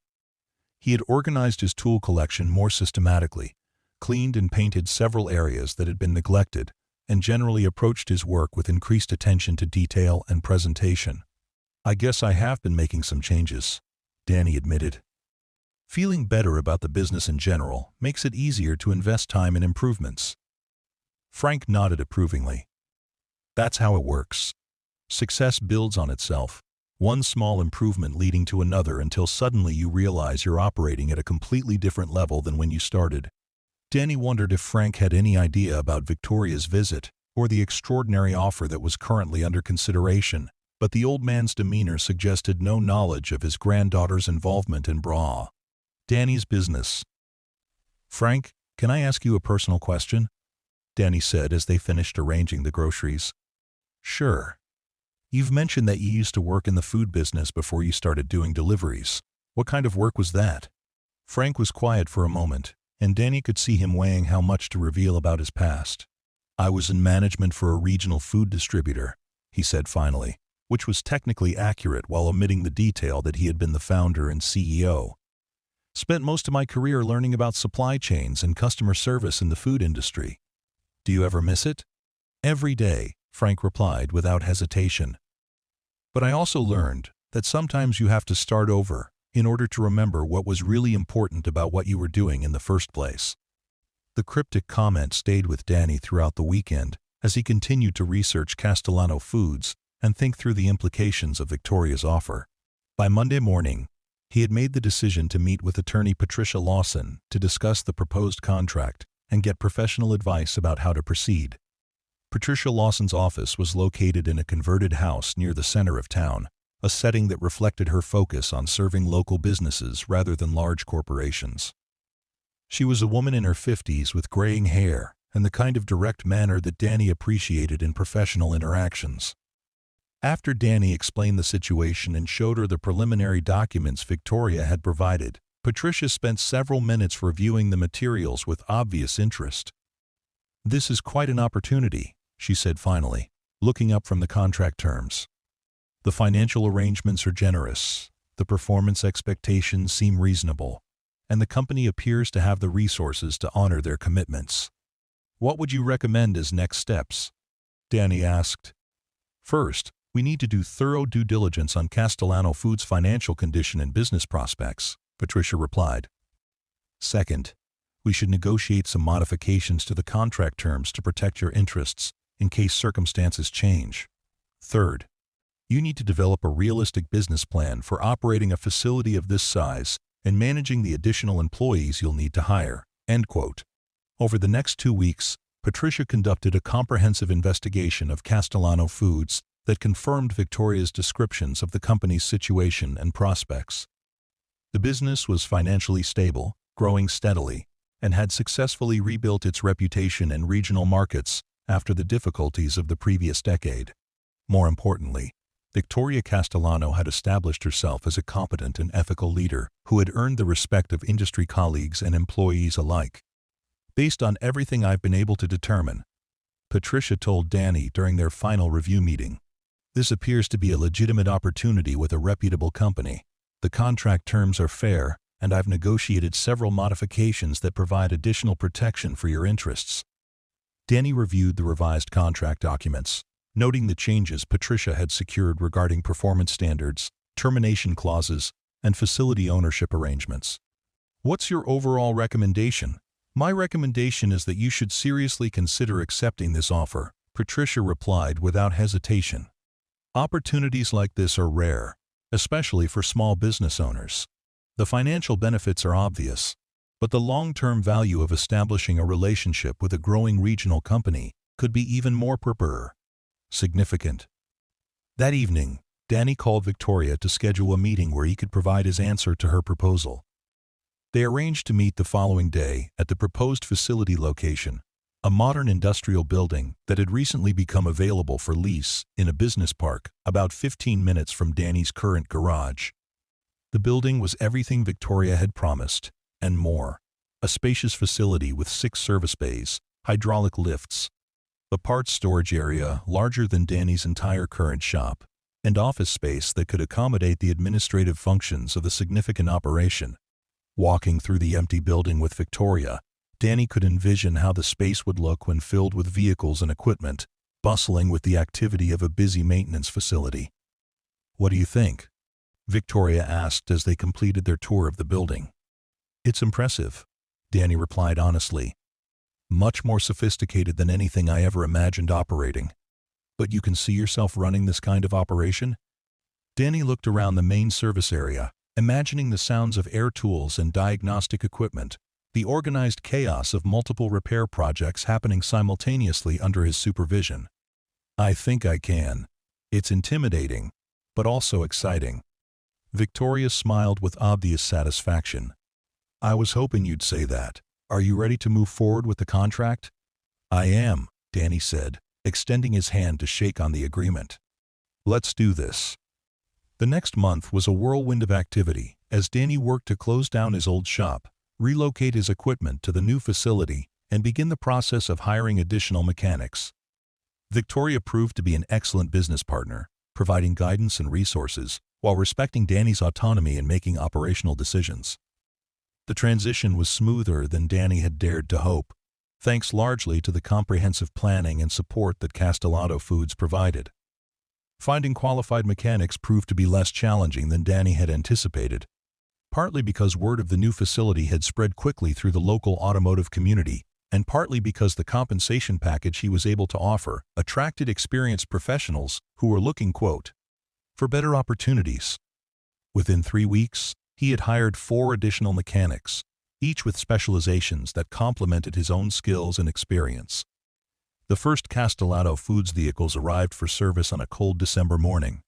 He had organized his tool collection more systematically, cleaned and painted several areas that had been neglected, and generally approached his work with increased attention to detail and presentation. "I guess I have been making some changes," Danny admitted. Feeling better about the business in general makes it easier to invest time in improvements. Frank nodded approvingly. "That's how it works. Success builds on itself, one small improvement leading to another until suddenly you realize you're operating at a completely different level than when you started." Danny wondered if Frank had any idea about Victoria's visit or the extraordinary offer that was currently under consideration, but the old man's demeanor suggested no knowledge of his granddaughter's involvement in Danny's business. "Frank, can I ask you a personal question?" Danny said as they finished arranging the groceries. "Sure. You've mentioned that you used to work in the food business before you started doing deliveries. What kind of work was that?" Frank was quiet for a moment, and Danny could see him weighing how much to reveal about his past. "I was in management for a regional food distributor," he said finally, which was technically accurate while omitting the detail that he had been the founder and CEO. "Spent most of my career learning about supply chains and customer service in the food industry. Do you ever miss it?" "Every day," Frank replied without hesitation. "But I also learned that sometimes you have to start over in order to remember what was really important about what you were doing in the first place." The cryptic comment stayed with Danny throughout the weekend as he continued to research Castellano Foods and think through the implications of Victoria's offer. By Monday morning, he had made the decision to meet with attorney Patricia Lawson to discuss the proposed contract and get professional advice about how to proceed. Patricia Lawson's office was located in a converted house near the center of town, a setting that reflected her focus on serving local businesses rather than large corporations. She was a woman in her 50s with graying hair and the kind of direct manner that Danny appreciated in professional interactions. After Danny explained the situation and showed her the preliminary documents Victoria had provided, Patricia spent several minutes reviewing the materials with obvious interest. "This is quite an opportunity," she said finally, looking up from the contract terms. "The financial arrangements are generous, the performance expectations seem reasonable, and the company appears to have the resources to honor their commitments. What would you recommend as next steps?" Danny asked. "First, we need to do thorough due diligence on Castellano Foods' financial condition and business prospects," Patricia replied. "Second, we should negotiate some modifications to the contract terms to protect your interests in case circumstances change. Third, you need to develop a realistic business plan for operating a facility of this size and managing the additional employees you'll need to hire." End quote. Over the next 2 weeks, Patricia conducted a comprehensive investigation of Castellano Foods that confirmed Victoria's descriptions of the company's situation and prospects. The business was financially stable, growing steadily, and had successfully rebuilt its reputation in regional markets after the difficulties of the previous decade. More importantly, Victoria Castellano had established herself as a competent and ethical leader who had earned the respect of industry colleagues and employees alike. Based on everything I've been able to determine, Patricia told Danny during their final review meeting, this appears to be a legitimate opportunity with a reputable company. The contract terms are fair, and I've negotiated several modifications that provide additional protection for your interests. Danny reviewed the revised contract documents, noting the changes Patricia had secured regarding performance standards, termination clauses, and facility ownership arrangements. What's your overall recommendation? My recommendation is that you should seriously consider accepting this offer, Patricia replied without hesitation. Opportunities like this are rare, especially for small business owners. The financial benefits are obvious, but the long-term value of establishing a relationship with a growing regional company could be even more significant. That evening, Danny called Victoria to schedule a meeting where he could provide his answer to her proposal. They arranged to meet the following day at the proposed facility location, a modern industrial building that had recently become available for lease in a business park about 15 minutes from Danny's current garage. The building was everything Victoria had promised, and more. A spacious facility with 6 service bays, hydraulic lifts, a parts storage area larger than Danny's entire current shop, and office space that could accommodate the administrative functions of a significant operation. Walking through the empty building with Victoria, Danny could envision how the space would look when filled with vehicles and equipment, bustling with the activity of a busy maintenance facility. What do you think? Victoria asked as they completed their tour of the building. It's impressive, Danny replied honestly. Much more sophisticated than anything I ever imagined operating. But you can see yourself running this kind of operation? Danny looked around the main service area, imagining the sounds of air tools and diagnostic equipment, the organized chaos of multiple repair projects happening simultaneously under his supervision. I think I can. It's intimidating, but also exciting. Victoria smiled with obvious satisfaction. I was hoping you'd say that. Are you ready to move forward with the contract? I am, Danny said, extending his hand to shake on the agreement. Let's do this. The next month was a whirlwind of activity as Danny worked to close down his old shop, relocate his equipment to the new facility, and begin the process of hiring additional mechanics. Victoria proved to be an excellent business partner, providing guidance and resources while respecting Danny's autonomy in making operational decisions. The transition was smoother than Danny had dared to hope, thanks largely to the comprehensive planning and support that Castellano Foods provided. Finding qualified mechanics proved to be less challenging than Danny had anticipated, partly because word of the new facility had spread quickly through the local automotive community, and partly because the compensation package he was able to offer attracted experienced professionals who were looking, quote, for better opportunities. Within 3 weeks, he had hired 4 additional mechanics, each with specializations that complemented his own skills and experience. The first Castellano Foods vehicles arrived for service on a cold December morning,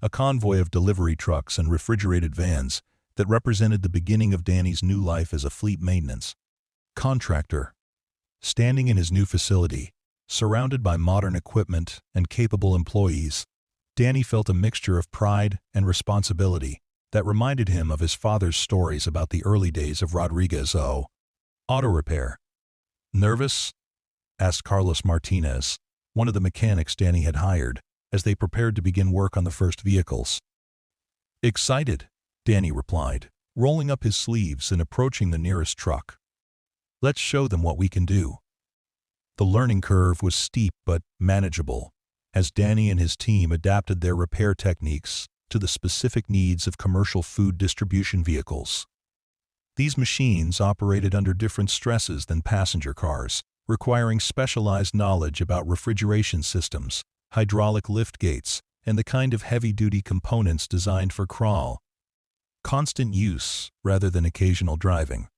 a convoy of delivery trucks and refrigerated vans that represented the beginning of Danny's new life as a fleet maintenance contractor. Standing in his new facility, surrounded by modern equipment and capable employees, Danny felt a mixture of pride and responsibility that reminded him of his father's stories about the early days of Rodriguez Auto Repair. Nervous? Asked Carlos Martinez, one of the mechanics Danny had hired, as they prepared to begin work on the first vehicles. Excited, Danny replied, rolling up his sleeves and approaching the nearest truck. Let's show them what we can do. The learning curve was steep but manageable, as Danny and his team adapted their repair techniques to the specific needs of commercial food distribution vehicles. These machines operated under different stresses than passenger cars, requiring specialized knowledge about refrigeration systems, hydraulic lift gates, and the kind of heavy-duty components designed for crawl. Constant use rather than occasional driving.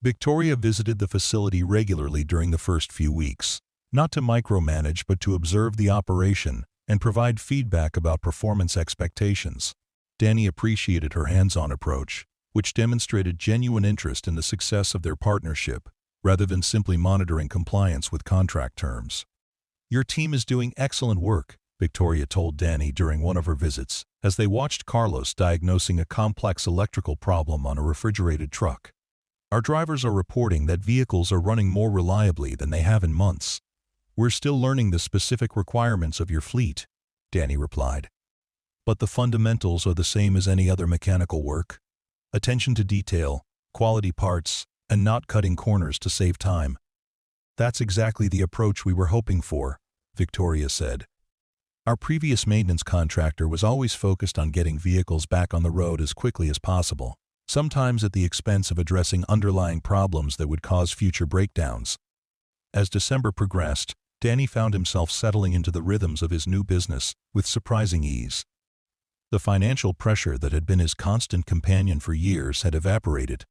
Victoria visited the facility regularly during the first few weeks, not to micromanage but to observe the operation and provide feedback about performance expectations. Danny appreciated her hands-on approach, which demonstrated genuine interest in the success of their partnership, rather than simply monitoring compliance with contract terms. Your team is doing excellent work, Victoria told Danny during one of her visits, as they watched Carlos diagnosing a complex electrical problem on a refrigerated truck. Our drivers are reporting that vehicles are running more reliably than they have in months. We're still learning the specific requirements of your fleet, Danny replied. But the fundamentals are the same as any other mechanical work. Attention to detail, quality parts, and not cutting corners to save time. That's exactly the approach we were hoping for, Victoria said. Our previous maintenance contractor was always focused on getting vehicles back on the road as quickly as possible, sometimes at the expense of addressing underlying problems that would cause future breakdowns. As December progressed, Danny found himself settling into the rhythms of his new business with surprising ease. The financial pressure that had been his constant companion for years had evaporated,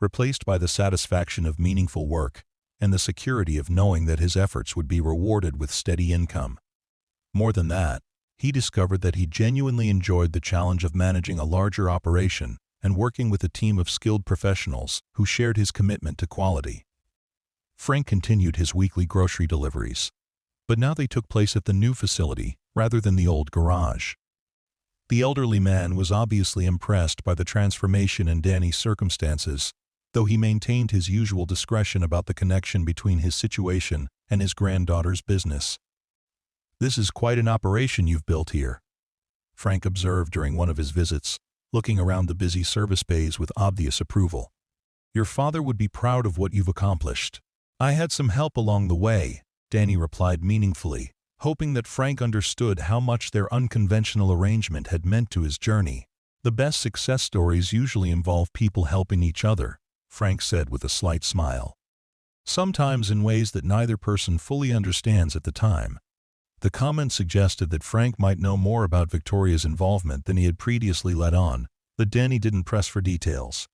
replaced by the satisfaction of meaningful work and the security of knowing that his efforts would be rewarded with steady income. More than that, he discovered that he genuinely enjoyed the challenge of managing a larger operation and working with a team of skilled professionals who shared his commitment to quality. Frank continued his weekly grocery deliveries, but now they took place at the new facility rather than the old garage. The elderly man was obviously impressed by the transformation in Danny's circumstances, though he maintained his usual discretion about the connection between his situation and his granddaughter's business. "This is quite an operation you've built here," Frank observed during one of his visits, looking around the busy service bays with obvious approval. "Your father would be proud of what you've accomplished." "I had some help along the way," Danny replied meaningfully, hoping that Frank understood how much their unconventional arrangement had meant to his journey. "The best success stories usually involve people helping each other," Frank said with a slight smile. "Sometimes in ways that neither person fully understands at the time." The comment suggested that Frank might know more about Victoria's involvement than he had previously let on, but Danny didn't press for details.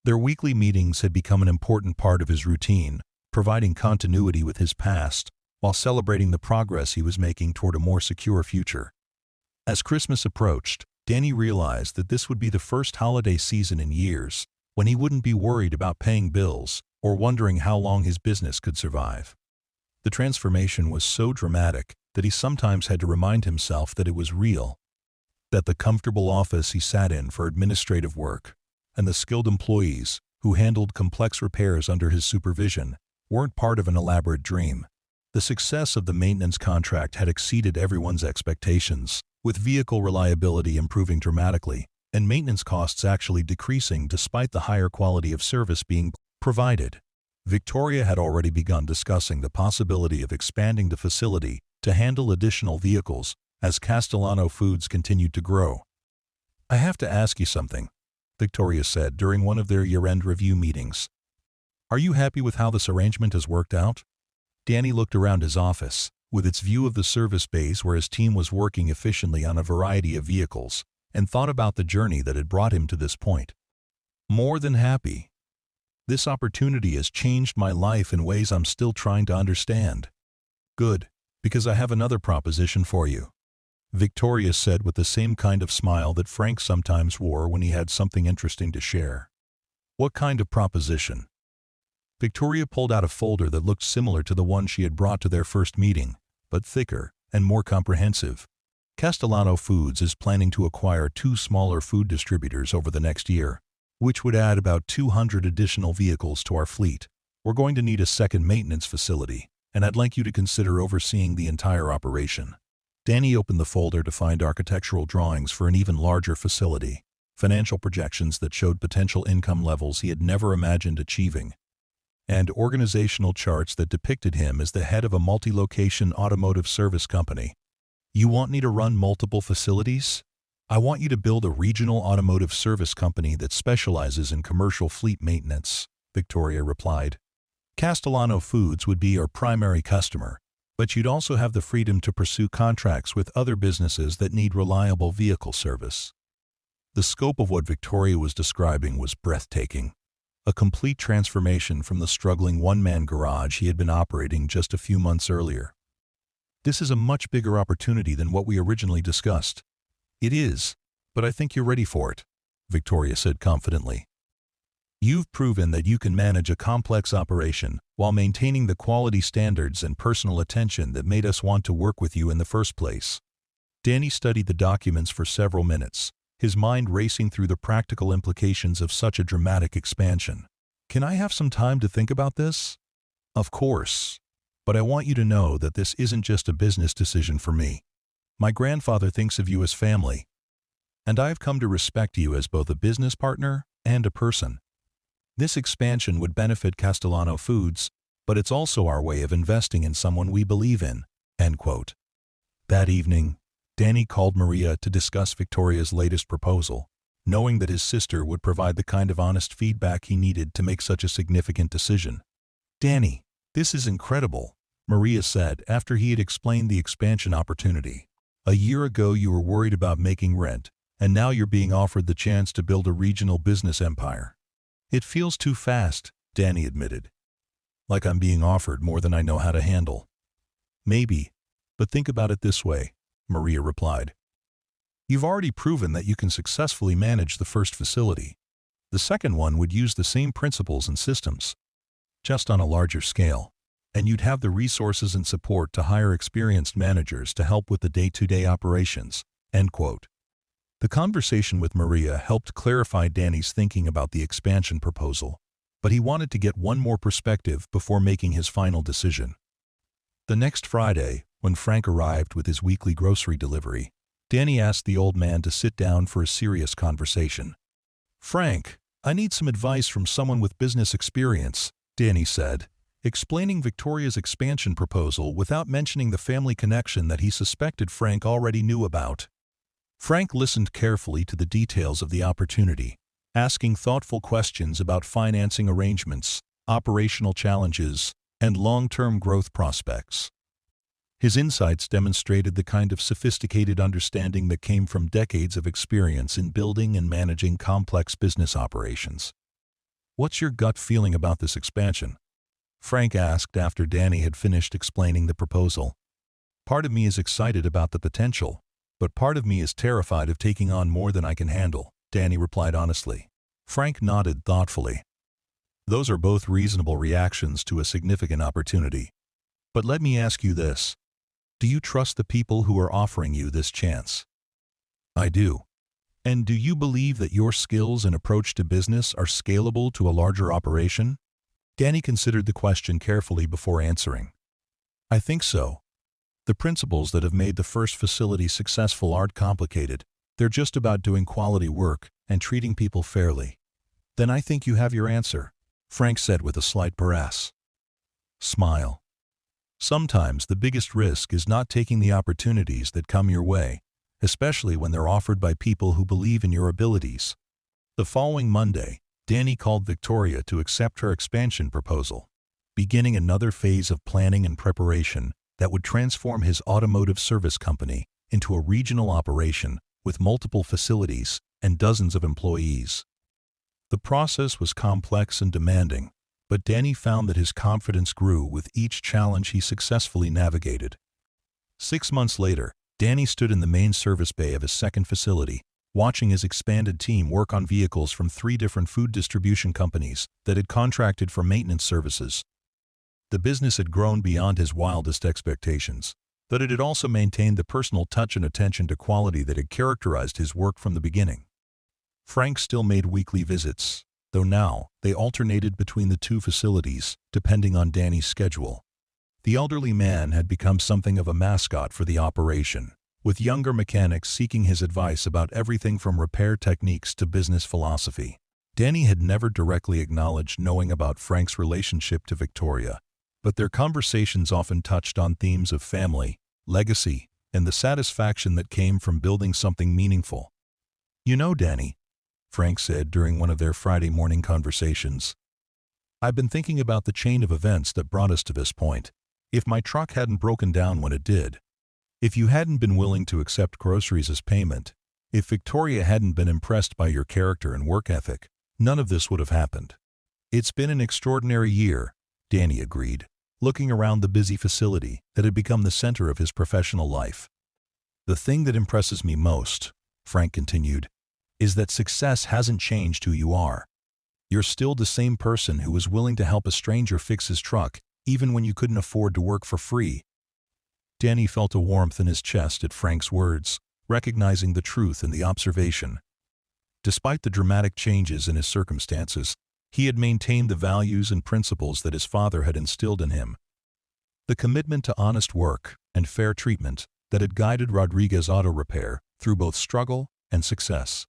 Their weekly meetings had become an important part of his routine, providing continuity with his past, while celebrating the progress he was making toward a more secure future. As Christmas approached, Danny realized that this would be the first holiday season in years when he wouldn't be worried about paying bills or wondering how long his business could survive. The transformation was so dramatic that he sometimes had to remind himself that it was real, that the comfortable office he sat in for administrative work and the skilled employees who handled complex repairs under his supervision weren't part of an elaborate dream. The success of the maintenance contract had exceeded everyone's expectations, with vehicle reliability improving dramatically and maintenance costs actually decreasing despite the higher quality of service being provided. Victoria had already begun discussing the possibility of expanding the facility to handle additional vehicles as Castellano Foods continued to grow. "I have to ask you something," Victoria said during one of their year-end review meetings. "Are you happy with how this arrangement has worked out?" Danny looked around his office, with its view of the service bays where his team was working efficiently on a variety of vehicles, and thought about the journey that had brought him to this point. "More than happy. This opportunity has changed my life in ways I'm still trying to understand." "Good, because I have another proposition for you," Victoria said with the same kind of smile that Frank sometimes wore when he had something interesting to share. "What kind of proposition?" Victoria pulled out a folder that looked similar to the one she had brought to their first meeting, but thicker and more comprehensive. "Castellano Foods is planning to acquire 2 smaller food distributors over the next year, which would add about 200 additional vehicles to our fleet. We're going to need a second maintenance facility, and I'd like you to consider overseeing the entire operation." Danny opened the folder to find architectural drawings for an even larger facility, financial projections that showed potential income levels he had never imagined achieving, and organizational charts that depicted him as the head of a multi-location automotive service company. "You want me to run multiple facilities? I want you to build a regional automotive service company that specializes in commercial fleet maintenance," Victoria replied. "Castellano Foods would be our primary customer, but you'd also have the freedom to pursue contracts with other businesses that need reliable vehicle service." The scope of what Victoria was describing was breathtaking. A complete transformation from the struggling one-man garage he had been operating just a few months earlier. "This is a much bigger opportunity than what we originally discussed." "It is, but I think you're ready for it," Victoria said confidently. "You've proven that you can manage a complex operation while maintaining the quality standards and personal attention that made us want to work with you in the first place." Danny studied the documents for several minutes, his mind racing through the practical implications of such a dramatic expansion. "Can I have some time to think about this?" "Of course. But I want you to know that this isn't just a business decision for me. My grandfather thinks of you as family, and I've come to respect you as both a business partner and a person. This expansion would benefit Castellano Foods, but it's also our way of investing in someone we believe in." End quote. That evening, Danny called Maria to discuss Victoria's latest proposal, knowing that his sister would provide the kind of honest feedback he needed to make such a significant decision. "Danny, this is incredible," Maria said after he had explained the expansion opportunity. "A year ago you were worried about making rent, and now you're being offered the chance to build a regional business empire." "It feels too fast," Danny admitted. "Like I'm being offered more than I know how to handle." "Maybe, but think about it this way," Maria replied. "You've already proven that you can successfully manage the first facility. The second one would use the same principles and systems, just on a larger scale, and you'd have the resources and support to hire experienced managers to help with the day-to-day operations." End quote. The conversation with Maria helped clarify Danny's thinking about the expansion proposal, but he wanted to get one more perspective before making his final decision. The next Friday, when Frank arrived with his weekly grocery delivery, Danny asked the old man to sit down for a serious conversation. "Frank, I need some advice from someone with business experience," Danny said, explaining Victoria's expansion proposal without mentioning the family connection that he suspected Frank already knew about. Frank listened carefully to the details of the opportunity, asking thoughtful questions about financing arrangements, operational challenges, and long-term growth prospects. His insights demonstrated the kind of sophisticated understanding that came from decades of experience in building and managing complex business operations. "What's your gut feeling about this expansion?" Frank asked after Danny had finished explaining the proposal. "Part of me is excited about the potential, but part of me is terrified of taking on more than I can handle," Danny replied honestly. Frank nodded thoughtfully. "Those are both reasonable reactions to a significant opportunity. But let me ask you this. Do you trust the people who are offering you this chance?" "I do." "And do you believe that your skills and approach to business are scalable to a larger operation?" Danny considered the question carefully before answering. "I think so. The principles that have made the first facility successful aren't complicated. They're just about doing quality work and treating people fairly." "Then I think you have your answer," Frank said with a slight grimace. Smile. Sometimes the biggest risk is not taking the opportunities that come your way, especially when they're offered by people who believe in your abilities. The following Monday, Danny called Victoria to accept her expansion proposal, beginning another phase of planning and preparation that would transform his automotive service company into a regional operation with multiple facilities and dozens of employees. The process was complex and demanding, but Danny found that his confidence grew with each challenge he successfully navigated. 6 months later, Danny stood in the main service bay of his second facility, watching his expanded team work on vehicles from 3 different food distribution companies that had contracted for maintenance services. The business had grown beyond his wildest expectations, but it had also maintained the personal touch and attention to quality that had characterized his work from the beginning. Frank still made weekly visits, though now they alternated between the 2 facilities, depending on Danny's schedule. The elderly man had become something of a mascot for the operation, with younger mechanics seeking his advice about everything from repair techniques to business philosophy. Danny had never directly acknowledged knowing about Frank's relationship to Victoria, but their conversations often touched on themes of family, legacy, and the satisfaction that came from building something meaningful. "You know, Danny," Frank said during one of their Friday morning conversations, "I've been thinking about the chain of events that brought us to this point. If my truck hadn't broken down when it did, if you hadn't been willing to accept groceries as payment, if Victoria hadn't been impressed by your character and work ethic, none of this would have happened." "It's been an extraordinary year," Danny agreed, looking around the busy facility that had become the center of his professional life. "The thing that impresses me most," Frank continued, "is that success hasn't changed who you are. You're still the same person who was willing to help a stranger fix his truck, even when you couldn't afford to work for free." Danny felt a warmth in his chest at Frank's words, recognizing the truth in the observation. Despite the dramatic changes in his circumstances, he had maintained the values and principles that his father had instilled in him. The commitment to honest work and fair treatment that had guided Rodriguez Auto Repair through both struggle and success.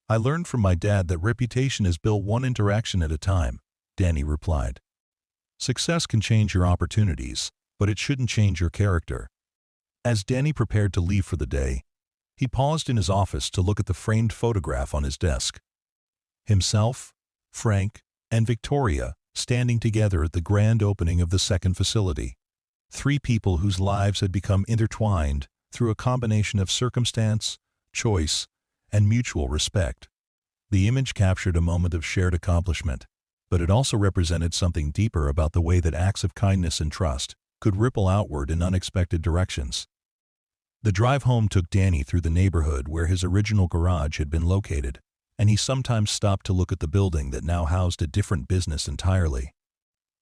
"I learned from my dad that reputation is built one interaction at a time," Danny replied. "Success can change your opportunities, but it shouldn't change your character." As Danny prepared to leave for the day, he paused in his office to look at the framed photograph on his desk. Himself, Frank, and Victoria standing together at the grand opening of the second facility. Three people whose lives had become intertwined through a combination of circumstance, choice, and mutual respect. The image captured a moment of shared accomplishment, but it also represented something deeper about the way that acts of kindness and trust could ripple outward in unexpected directions. The drive home took Danny through the neighborhood where his original garage had been located, and he sometimes stopped to look at the building that now housed a different business entirely.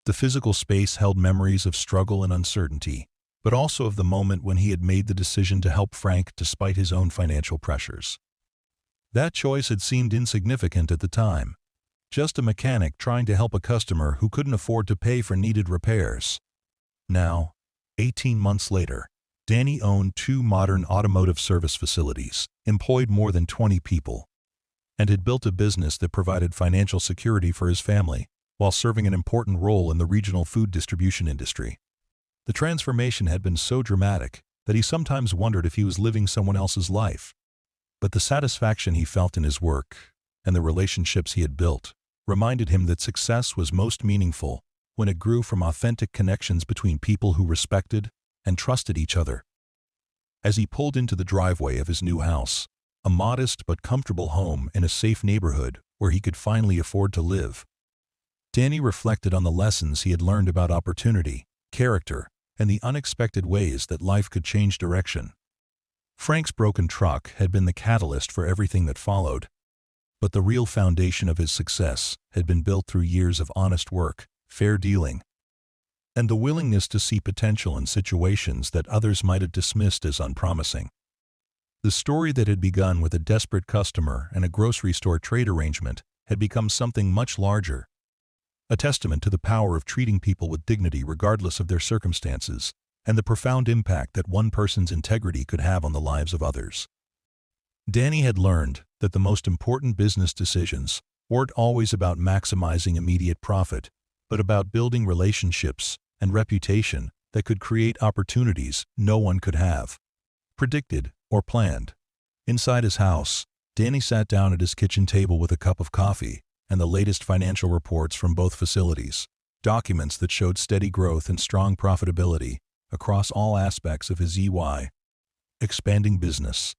The physical space held memories of struggle and uncertainty, but also of the moment when he had made the decision to help Frank despite his own financial pressures. That choice had seemed insignificant at the time, just a mechanic trying to help a customer who couldn't afford to pay for needed repairs. Now, 18 months later, Danny owned 2 modern automotive service facilities, employed more than 20 people, and had built a business that provided financial security for his family while serving an important role in the regional food distribution industry. The transformation had been so dramatic that he sometimes wondered if he was living someone else's life. But the satisfaction he felt in his work and the relationships he had built reminded him that success was most meaningful when it grew from authentic connections between people who respected and trusted each other. As he pulled into the driveway of his new house, a modest but comfortable home in a safe neighborhood where he could finally afford to live, Danny reflected on the lessons he had learned about opportunity, character, and the unexpected ways that life could change direction. Frank's broken truck had been the catalyst for everything that followed, but the real foundation of his success had been built through years of honest work, fair dealing, and the willingness to see potential in situations that others might have dismissed as unpromising. The story that had begun with a desperate customer and a grocery store trade arrangement had become something much larger, a testament to the power of treating people with dignity regardless of their circumstances, and the profound impact that one person's integrity could have on the lives of others. Danny had learned that the most important business decisions weren't always about maximizing immediate profit, but about building relationships and reputation that could create opportunities no one could have predicted or planned. Inside his house, Danny sat down at his kitchen table with a cup of coffee and the latest financial reports from both facilities, documents that showed steady growth and strong profitability across all aspects of his expanding business.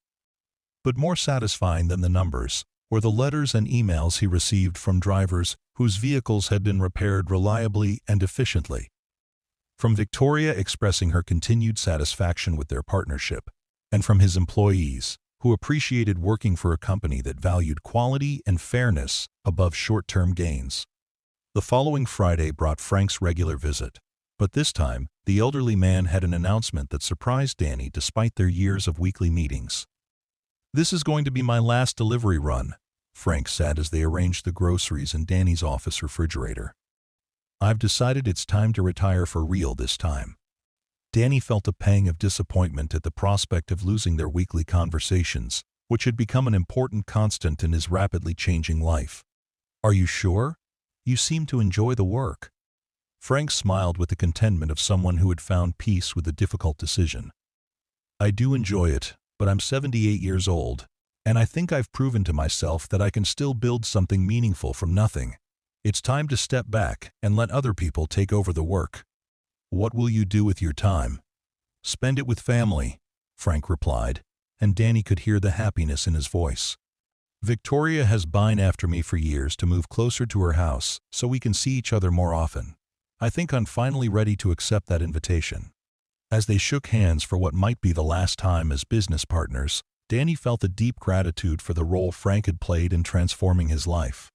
But more satisfying than the numbers were the letters and emails he received from drivers whose vehicles had been repaired reliably and efficiently. From Victoria expressing her continued satisfaction with their partnership, and from his employees who appreciated working for a company that valued quality and fairness above short-term gains. The following Friday brought Frank's regular visit, but this time the elderly man had an announcement that surprised Danny despite their years of weekly meetings. "This is going to be my last delivery run," Frank said as they arranged the groceries in Danny's office refrigerator. "I've decided it's time to retire for real this time." Danny felt a pang of disappointment at the prospect of losing their weekly conversations, which had become an important constant in his rapidly changing life. "Are you sure? You seem to enjoy the work." Frank smiled with the contentment of someone who had found peace with a difficult decision. "I do enjoy it, but I'm 78 years old, and I think I've proven to myself that I can still build something meaningful from nothing. It's time to step back and let other people take over the work." "What will you do with your time?" "Spend it with family," Frank replied, and Danny could hear the happiness in his voice. "Victoria has been after me for years to move closer to her house so we can see each other more often. I think I'm finally ready to accept that invitation." As they shook hands for what might be the last time as business partners, Danny felt a deep gratitude for the role Frank had played in transforming his life.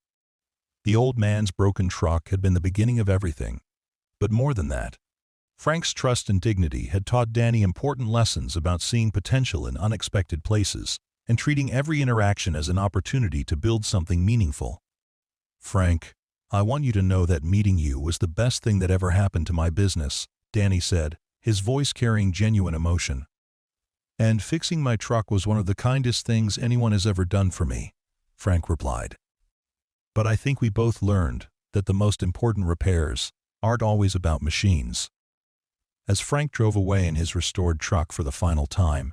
The old man's broken truck had been the beginning of everything, but more than that, Frank's trust and dignity had taught Danny important lessons about seeing potential in unexpected places and treating every interaction as an opportunity to build something meaningful. "Frank, I want you to know that meeting you was the best thing that ever happened to my business," Danny said, his voice carrying genuine emotion. "And fixing my truck was one of the kindest things anyone has ever done for me," Frank replied. "But I think we both learned that the most important repairs aren't always about machines." As Frank drove away in his restored truck for the final time,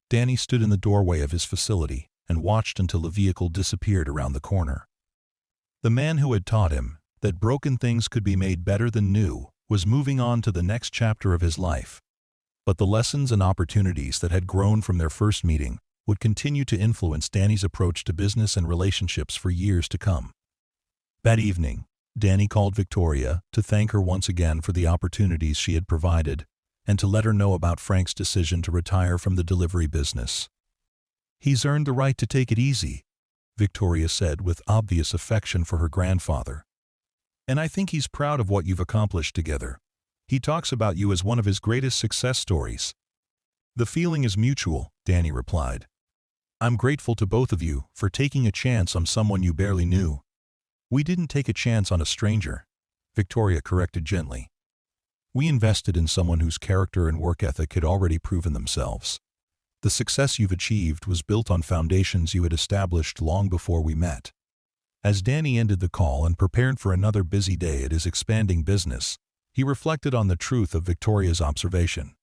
Danny stood in the doorway of his facility and watched until the vehicle disappeared around the corner. The man who had taught him that broken things could be made better than new was moving on to the next chapter of his life. But the lessons and opportunities that had grown from their first meeting would continue to influence Danny's approach to business and relationships for years to come. That evening, Danny called Victoria to thank her once again for the opportunities she had provided and to let her know about Frank's decision to retire from the delivery business. "He's earned the right to take it easy," Victoria said with obvious affection for her grandfather. "And I think he's proud of what you've accomplished together. He talks about you as one of his greatest success stories." "The feeling is mutual," Danny replied. "I'm grateful to both of you for taking a chance on someone you barely knew." "We didn't take a chance on a stranger," Victoria corrected gently. "We invested in someone whose character and work ethic had already proven themselves. The success you've achieved was built on foundations you had established long before we met." As Danny ended the call and prepared for another busy day at his expanding business, he reflected on the truth of Victoria's observation.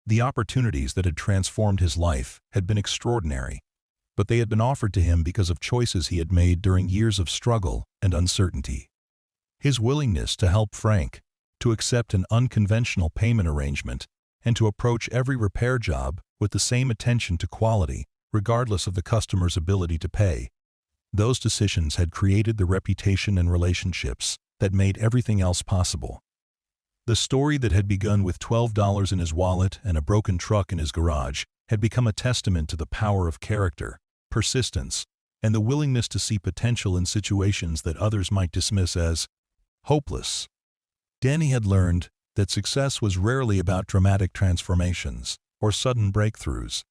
The opportunities that had transformed his life had been extraordinary, but they had been offered to him because of choices he had made during years of struggle and uncertainty. His willingness to help Frank, to accept an unconventional payment arrangement, and to approach every repair job with the same attention to quality, regardless of the customer's ability to pay. Those decisions had created the reputation and relationships that made everything else possible. The story that had begun with $12 in his wallet and a broken truck in his garage had become a testament to the power of character, persistence, and the willingness to see potential in situations that others might dismiss as hopeless. Danny had learned that success was rarely about dramatic transformations or sudden breakthroughs,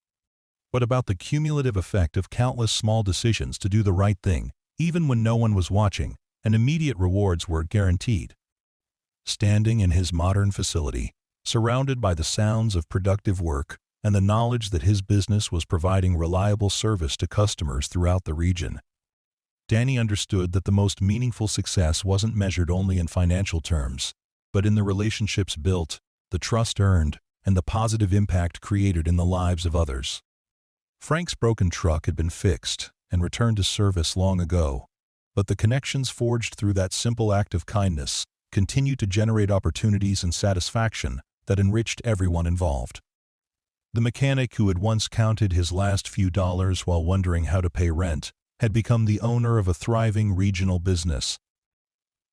but about the cumulative effect of countless small decisions to do the right thing, even when no one was watching, and immediate rewards were guaranteed. Standing in his modern facility, surrounded by the sounds of productive work and the knowledge that his business was providing reliable service to customers throughout the region, Danny understood that the most meaningful success wasn't measured only in financial terms, but in the relationships built, the trust earned, and the positive impact created in the lives of others. Frank's broken truck had been fixed and returned to service long ago, but the connections forged through that simple act of kindness continued to generate opportunities and satisfaction that enriched everyone involved. The mechanic who had once counted his last few dollars while wondering how to pay rent had become the owner of a thriving regional business.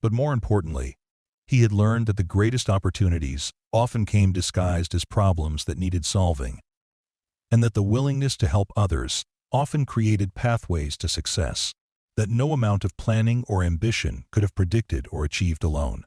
But more importantly, he had learned that the greatest opportunities often came disguised as problems that needed solving, and that the willingness to help others often created pathways to success that no amount of planning or ambition could have predicted or achieved alone.